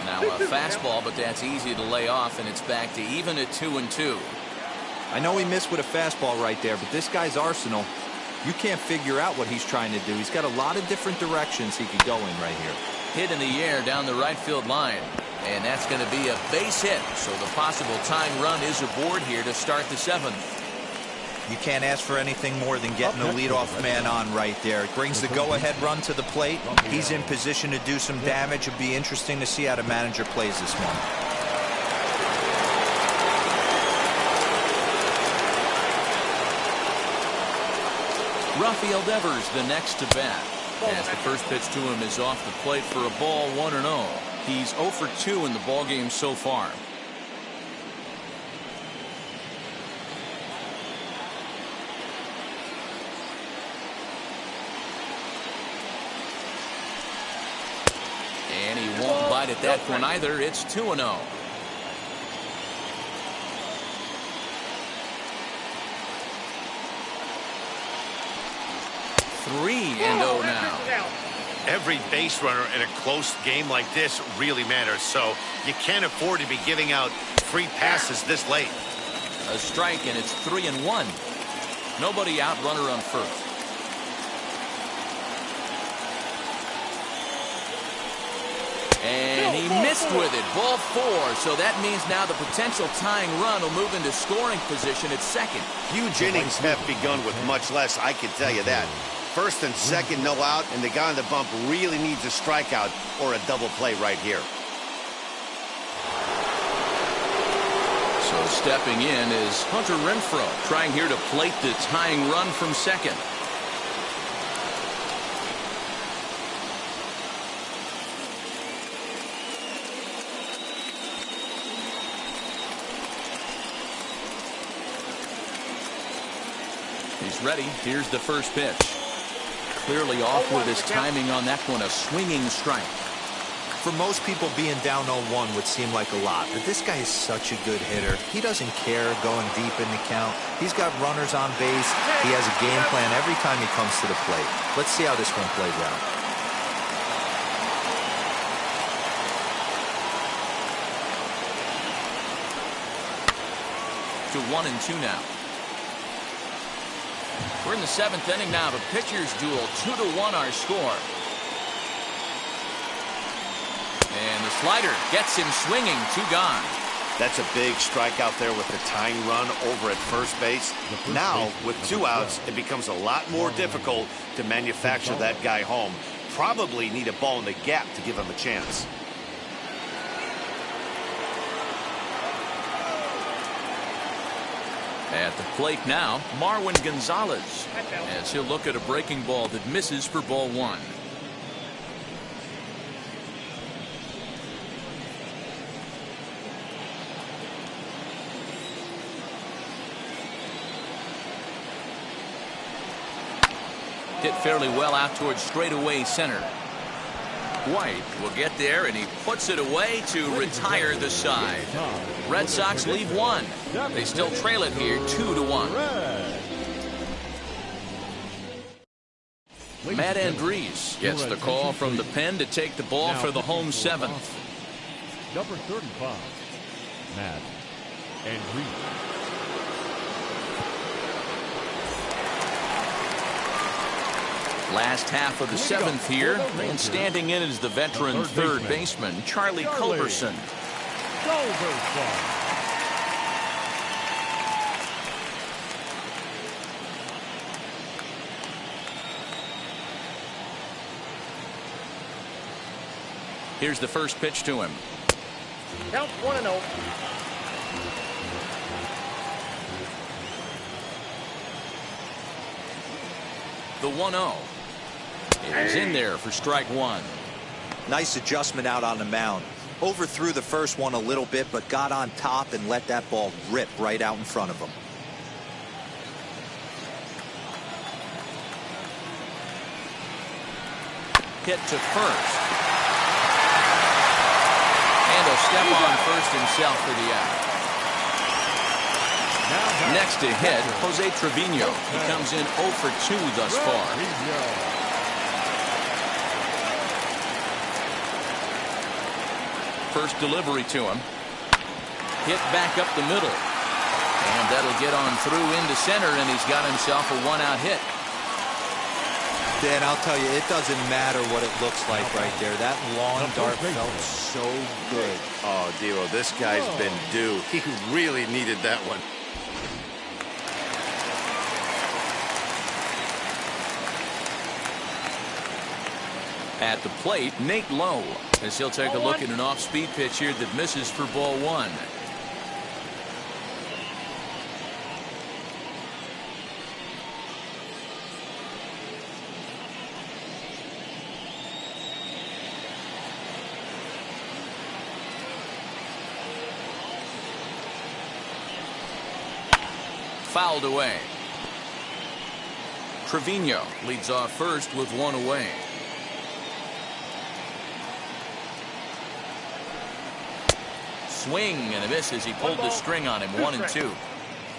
Now a fastball, but that's easy to lay off, and it's back to even at 2-2. I know he missed with a fastball right there, but this guy's arsenal, you can't figure out what he's trying to do. He's got a lot of different directions he could go in right here. Hit in the air down the right field line. And that's going to be a base hit. So the possible tying run is aboard here to start the 7th. You can't ask for anything more than getting the leadoff man on right there. It brings the go-ahead run to the plate. He's in position to do some damage. It'll be interesting to see how the manager plays this one. Rafael Devers the next to bat. As the first pitch to him is off the plate for a ball, 1-0. He's 0 for 2 in the ballgame so far. And he won't bite at that one either. It's 2-0. Three and 0 now. Every base runner in a close game like this really matters, so you can't afford to be giving out free passes this late. A strike, and it's 3-1. Nobody out, runner on first. And he missed with it. Ball 4. So that means now the potential tying run will move into scoring position at second. Huge innings have begun with much less, I can tell you that. First and second, no out, and the guy on the bump really needs a strikeout or a double play right here. So stepping in is Hunter Renfroe, trying here to plate the tying run from second. He's ready. Here's the first pitch. Clearly off with his timing on that one, a swinging strike. For most people, being down 0-1 would seem like a lot, but this guy is such a good hitter. He doesn't care going deep in the count. He's got runners on base. He has a game plan every time he comes to the plate. Let's see how this one plays out. To 1-2 now. We're in the 7th inning now. The pitchers duel, 2-1 our score. And the slider gets him swinging, 2 gone. That's a big strikeout there with the tying run over at first base. Now, with 2 outs, it becomes a lot more difficult to manufacture that guy home. Probably need a ball in the gap to give him a chance. At the plate now, Marwin Gonzalez, as he'll look at a breaking ball that misses for ball 1. Hit fairly well out towards straightaway center. White will get there, and he puts it away to retire the side. Red Sox leave one. They still trail it here 2-1. Matt Andrees gets the call from the pen to take the ball for the home seventh. Number 35, Matt Andrees. Last half of the seventh here, and standing in is the veteran third baseman, Charlie Culberson. Here's the first pitch to him. Count 1-0. The 1-0 is in there for strike one. Nice adjustment out on the mound. Overthrew the first one a little bit, but got on top and let that ball rip right out in front of him. Hit to first. And he'll step on first himself for the out. Next to hit, Jose Trevino. He comes in 0 for 2 thus far. First delivery to him. Hit back up the middle. And that'll get on through into center, and he's got himself a one-out hit. Dan, I'll tell you, it doesn't matter what it looks like right there. That long dart felt so good. Oh, Dero, this guy's been due. He really needed that one. At the plate, Nate Lowe, as he'll take a look at an off-speed pitch here that misses for ball one. Fouled away. Trevino leads off first with one away. Swing and a miss as he pulled the string on him. 1-2.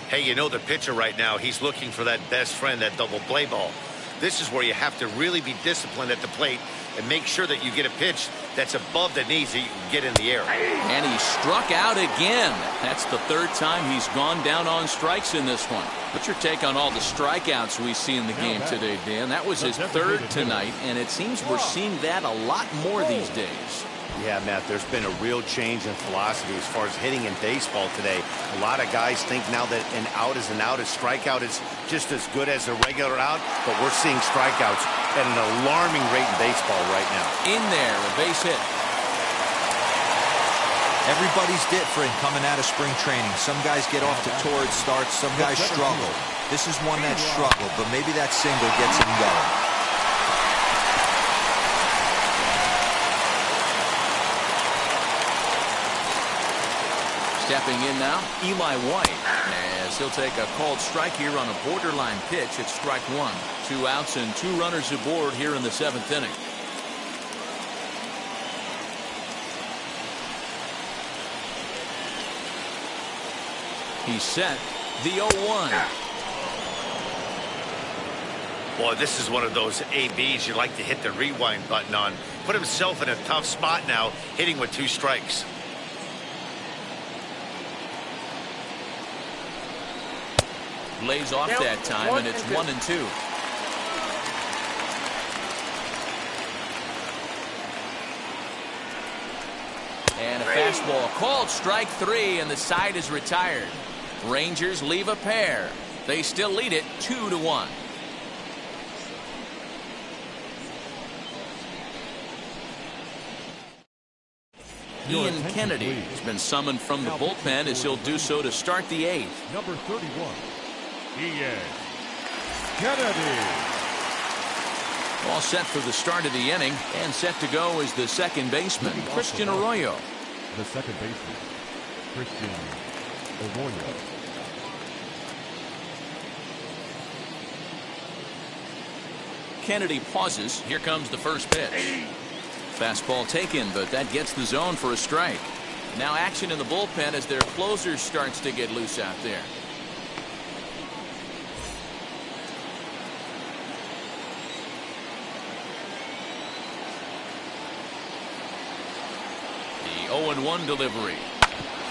Hey, you know the pitcher right now, he's looking for that best friend, that double play ball. This is where you have to really be disciplined at the plate and make sure that you get a pitch that's above the knees that you can get in the air. And he struck out again. That's the third time he's gone down on strikes in this one. What's your take on all the strikeouts we see in the game today, Dan? That was his third tonight, and it seems we're seeing that a lot more these days. Yeah, Matt, there's been a real change in philosophy as far as hitting in baseball today. A lot of guys think now that an out is an out, a strikeout is just as good as a regular out, but we're seeing strikeouts at an alarming rate in baseball right now. In there, a base hit. Everybody's different coming out of spring training. Some guys get off to torrid starts, some guys struggle. This is one that struggled, but maybe that single gets him going. Stepping in now, Eli White, as he'll take a called strike here on a borderline pitch at strike one. 2 outs and 2 runners aboard here in the 7th inning. He's set. The 0-1. Boy, this is one of those ABs you like to hit the rewind button on. Put himself in a tough spot now, hitting with 2 strikes. Lays off that time, and it's 1-2. And a fastball called strike 3, and the side is retired. Rangers leave a pair. They still lead it 2-1. Ian Kennedy has been summoned from the bullpen as he'll do so to start the 8th. Number 31, Ian Kennedy. All set for the start of the inning, and set to go is the second baseman, Christian Arroyo. The second baseman, Christian Arroyo. Kennedy pauses. Here comes the first pitch. Fastball taken, but that gets the zone for a strike. Now action in the bullpen as their closer starts to get loose out there. The 0-1 delivery.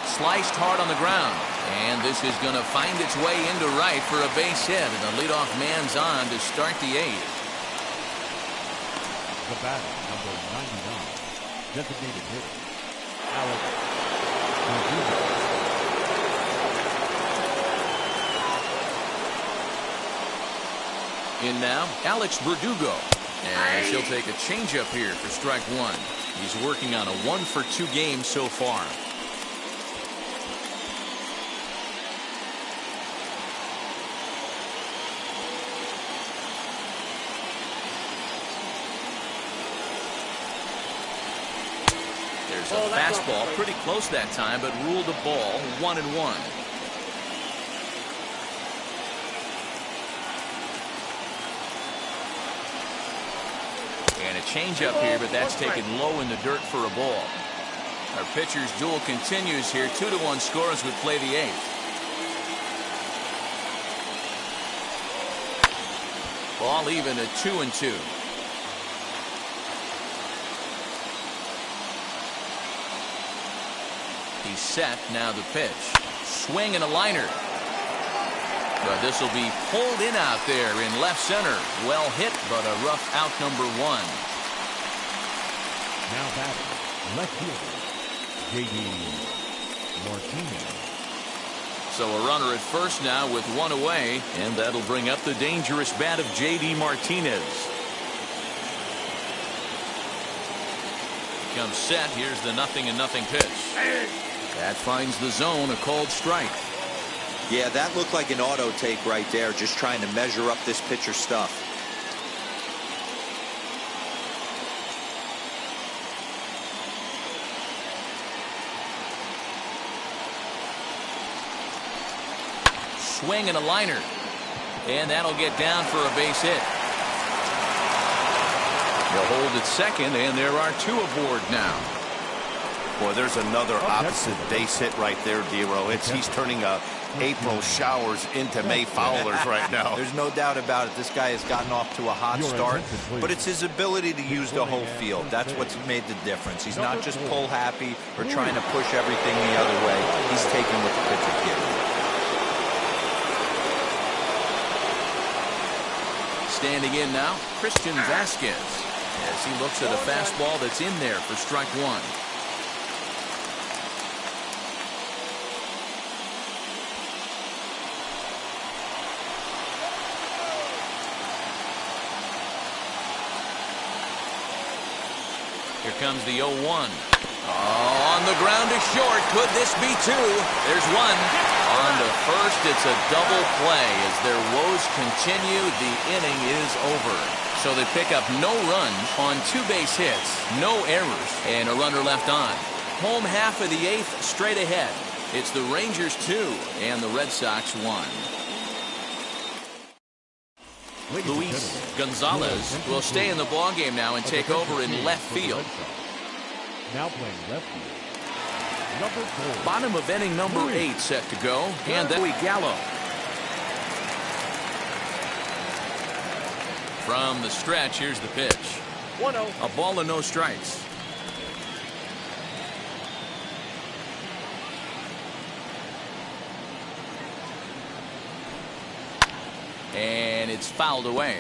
Sliced hard on the ground. And this is going to find its way into right for a base hit. And the leadoff man's on to start the eighth. The batter, number 99, designated hitter, Alex Verdugo. In now, Alex Verdugo. And she'll take a changeup here for strike one. He's working on a 1-for-2 game so far. There's a fastball pretty close that time, but ruled a ball 1-1. And a changeup here, but that's taken low in the dirt for a ball. Our pitcher's duel continues here. 2-1 score as we play the eighth. Ball even at 2-2. He's set. Now the pitch. Swing and a liner. But this will be pulled in out there in left center. Well hit, but a rough out number one. Now batting, left fielder, J.D. Martinez. So a runner at first now with one away, and that'll bring up the dangerous bat of J.D. Martinez. Comes set. Here's the 0-0 pitch. That finds the zone, a called strike. Yeah, that looked like an auto take right there, just trying to measure up this pitcher's stuff. Swing and a liner. And that'll get down for a base hit. They'll hold at second, and there are two aboard now. Boy, there's another opposite base hit right there, Dero. He's turning April showers into May foulers right now. There's no doubt about it. This guy has gotten off to a hot start, but it's his ability to use the whole field. That's what's made the difference. He's not just pull happy or trying to push everything the other way. He's taking what the pitcher gives. Standing in now, Christian Vasquez, as he looks at a fastball that's in there for strike one. Here comes the 0-1. Oh, on the ground to short. Could this be two? There's one. On to first, it's a double play. As their woes continue, the inning is over. So they pick up no runs on two base hits, no errors, and a runner left on. Home half of the eighth straight ahead. It's the Rangers 2 and the Red Sox 1. Luis Gonzalez will stay in the ballgame now and take over in left field. Now playing left field, number 4. Bottom of inning number 8 set to go. And then Gallo. From the stretch, here's the pitch. 1-0. A ball and no strikes. And it's fouled away.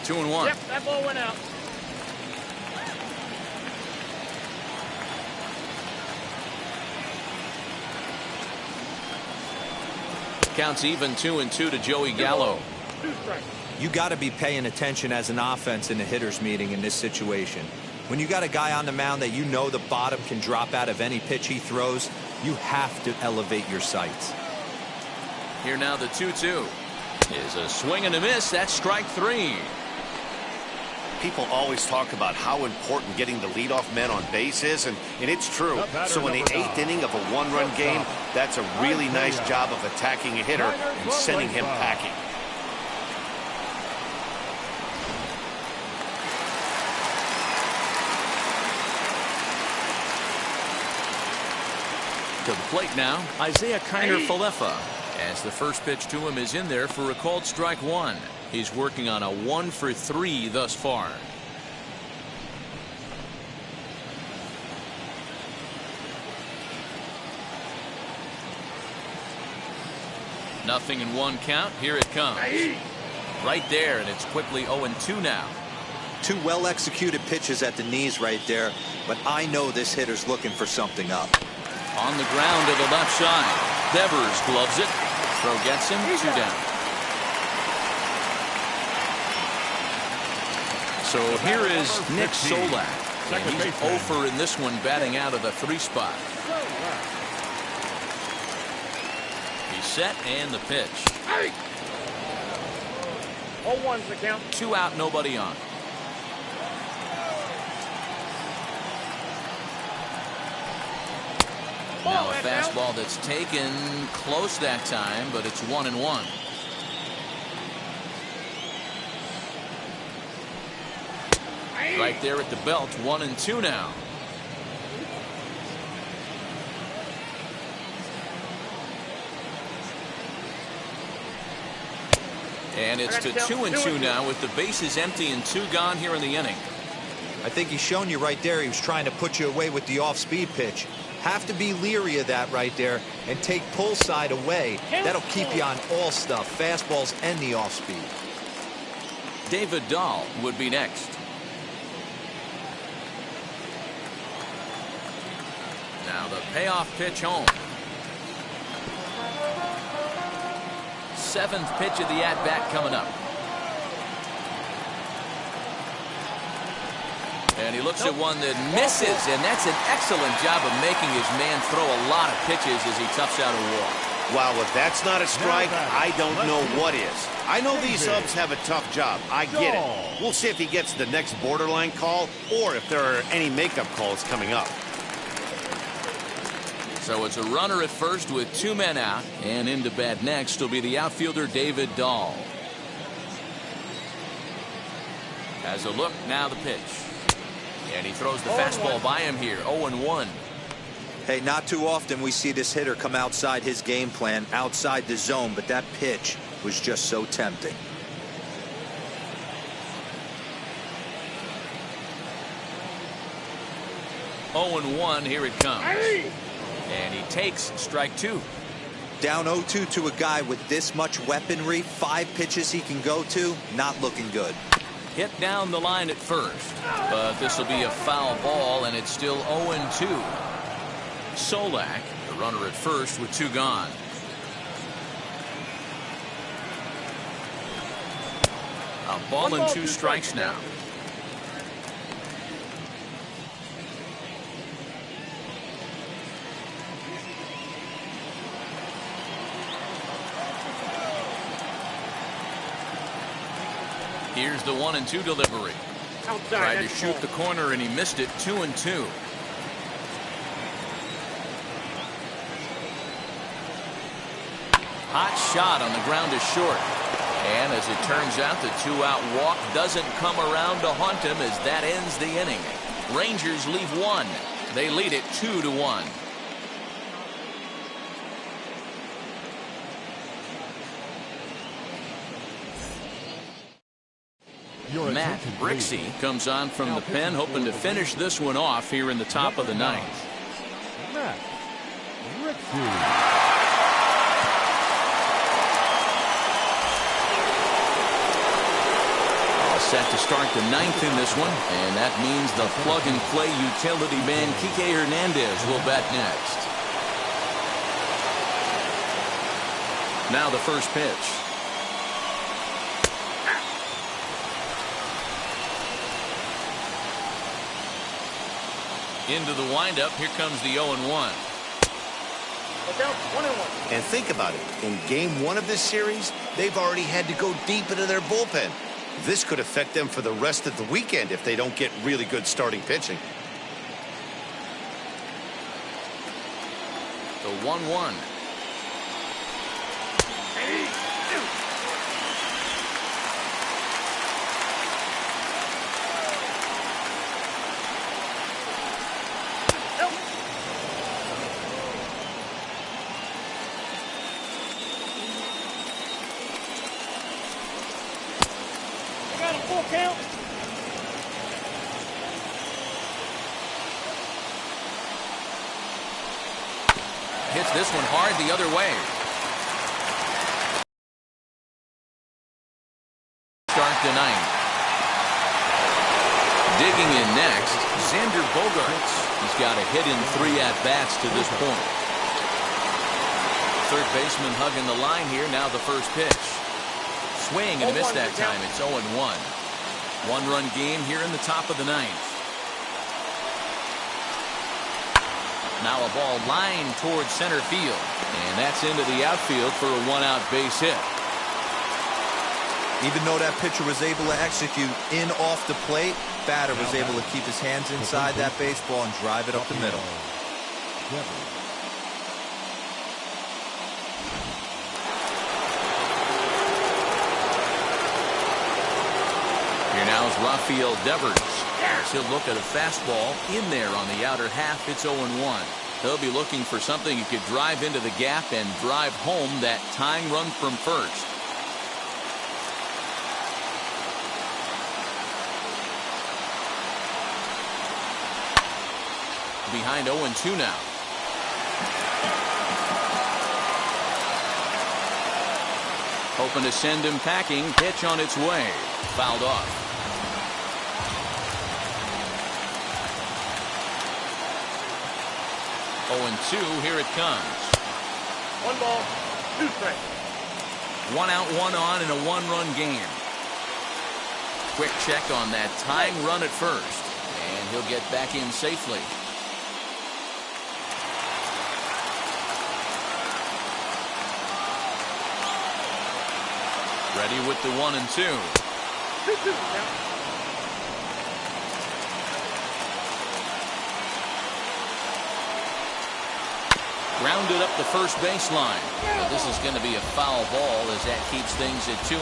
Two and one. Yep, that ball went out. Counts even 2-2 to Joey Gallo. 2 strikes. You got to be paying attention as an offense in a hitter's meeting in this situation. When you got a guy on the mound that you know the bottom can drop out of any pitch he throws, you have to elevate your sights. Here now the 2-2 is a swing and a miss. That's strike 3. People always talk about how important getting the leadoff man on base is, and it's true. So in the 8th inning of a one-run game, that's a really nice job of attacking a hitter and sending him packing. To the plate now, Isaiah Kiner-Falefa, as the first pitch to him is in there for a called strike one. He's working on a 1-for-3 thus far. Nothing in one count. Here it comes. Right there, and it's quickly 0-2 now. Two well-executed pitches at the knees right there, but I know this hitter's looking for something up. On the ground to the left side. Devers gloves it. Throw gets him. 2 down. So here is Nick Solak. And he's 0 for in this one, batting out of the 3 spot. He's set and the pitch. 0-1's the count. 2 out, nobody on. Now a fastball that's taken close that time, but it's 1-1. Right there at the belt, 1-2 now. And it's to 2-2 now with the bases empty and 2 gone here in the inning. I think he's shown you right there he was trying to put you away with the off-speed pitch. Have to be leery of that right there and take pull side away. That'll keep you on all stuff, fastballs and the off-speed. David Dahl would be next. Now the payoff pitch home. 7th pitch of the at-bat coming up. And he looks at one that misses, and that's an excellent job of making his man throw a lot of pitches as he toughs out a walk. Wow, if that's not a strike, I don't know what is. I know these subs have a tough job. I get it. We'll see if he gets the next borderline call or if there are any makeup calls coming up. So it's a runner at first with 2 men out, and into bat next will be the outfielder David Dahl. Has a look, now the pitch. And he throws the fastball by him here, 0-1. Hey, not too often we see this hitter come outside his game plan, outside the zone, but that pitch was just so tempting. Oh, 0-1, here it comes. And he takes strike 2. Down 0-2 to a guy with this much weaponry, 5 pitches he can go to, not looking good. Hit down the line at first, but this will be a foul ball, and it's still 0-2. Solak, the runner at first with 2 gone. A ball and 2 strikes now. Here's the 1-2 delivery. Tried to shoot the corner and he missed it. 2-2. Hot shot on the ground is short. And as it turns out, the 2-out walk doesn't come around to haunt him as that ends the inning. Rangers leave 1. They lead it 2-1. Matt Brixey comes on from the pen, hoping to finish this one off here in the top of the 9th. Matt Brixey. All set to start the 9th in this one, and that means the plug-and-play utility man Kike Hernandez will bat next. Now the first pitch. Into the windup. Here comes the 0-1. Look out, 1-1. And think about it. In game 1 of this series, they've already had to go deep into their bullpen. This could affect them for the rest of the weekend if they don't get really good starting pitching. The 1-1. Full count. Hits this one hard the other way. Start the ninth. Digging in next, Xander Bogaerts. He's got a hit in 3 at-bats to this point. Third baseman hugging the line here. Now the first pitch. Swing and a miss that time. It's 0-1. One-run game here in the top of the ninth. Now a ball lined towards center field. And that's into the outfield for a 1-out base hit. Even though that pitcher was able to execute in off the plate, batter was able to keep his hands inside that baseball and drive it up the middle. Here now is Rafael Devers. He'll look at a fastball in there on the outer half. It's 0-1. He'll be looking for something he could drive into the gap and drive home that tying run from first. Behind 0-2 now. Hoping to send him packing. Pitch on its way. Fouled off. 0-2, here it comes. 1 ball, 2 strikes. 1 out, 1 on in a 1-run game. Quick check on that tying run at first. And he'll get back in safely. Ready with the 1-2. 2-2 count. Grounded up the first baseline. But this is going to be a foul ball as that keeps things at 2-2.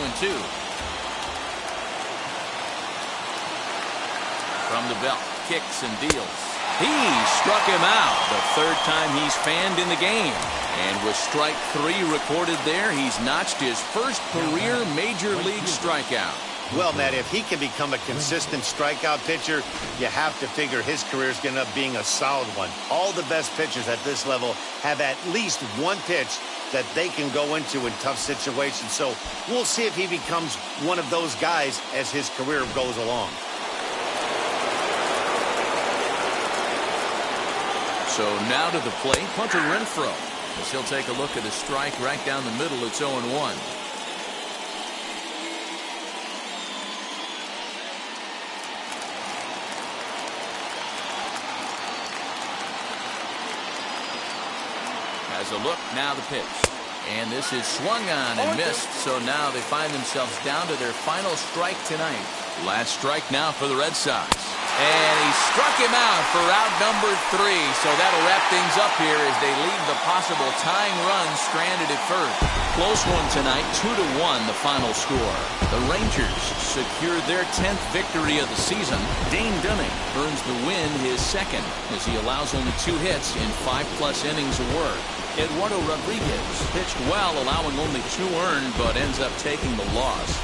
From the belt, kicks and deals. He struck him out. The third time he's fanned in the game. And with strike 3 recorded there, he's notched his first career major league strikeout. Well, Matt, if he can become a consistent strikeout pitcher, you have to figure his career is going to end up being a solid one. All the best pitchers at this level have at least one pitch that they can go into in tough situations. So we'll see if he becomes one of those guys as his career goes along. So now to the plate, Hunter Renfroe. As he'll take a look at a strike right down the middle. It's 0-1. Has a look, now the pitch. And this is swung on and missed, so now they find themselves down to their final strike tonight. Last strike now for the Red Sox. And he struck him out for out number 3, so that'll wrap things up here as they leave the possible tying run stranded at first. Close one tonight, 2-1 the final score. The Rangers secured their 10th victory of the season. Dane Dunning earns the win, his second, as he allows only 2 hits in 5+ innings of work. Eduardo Rodriguez pitched well, allowing only 2 earned, but ends up taking the loss.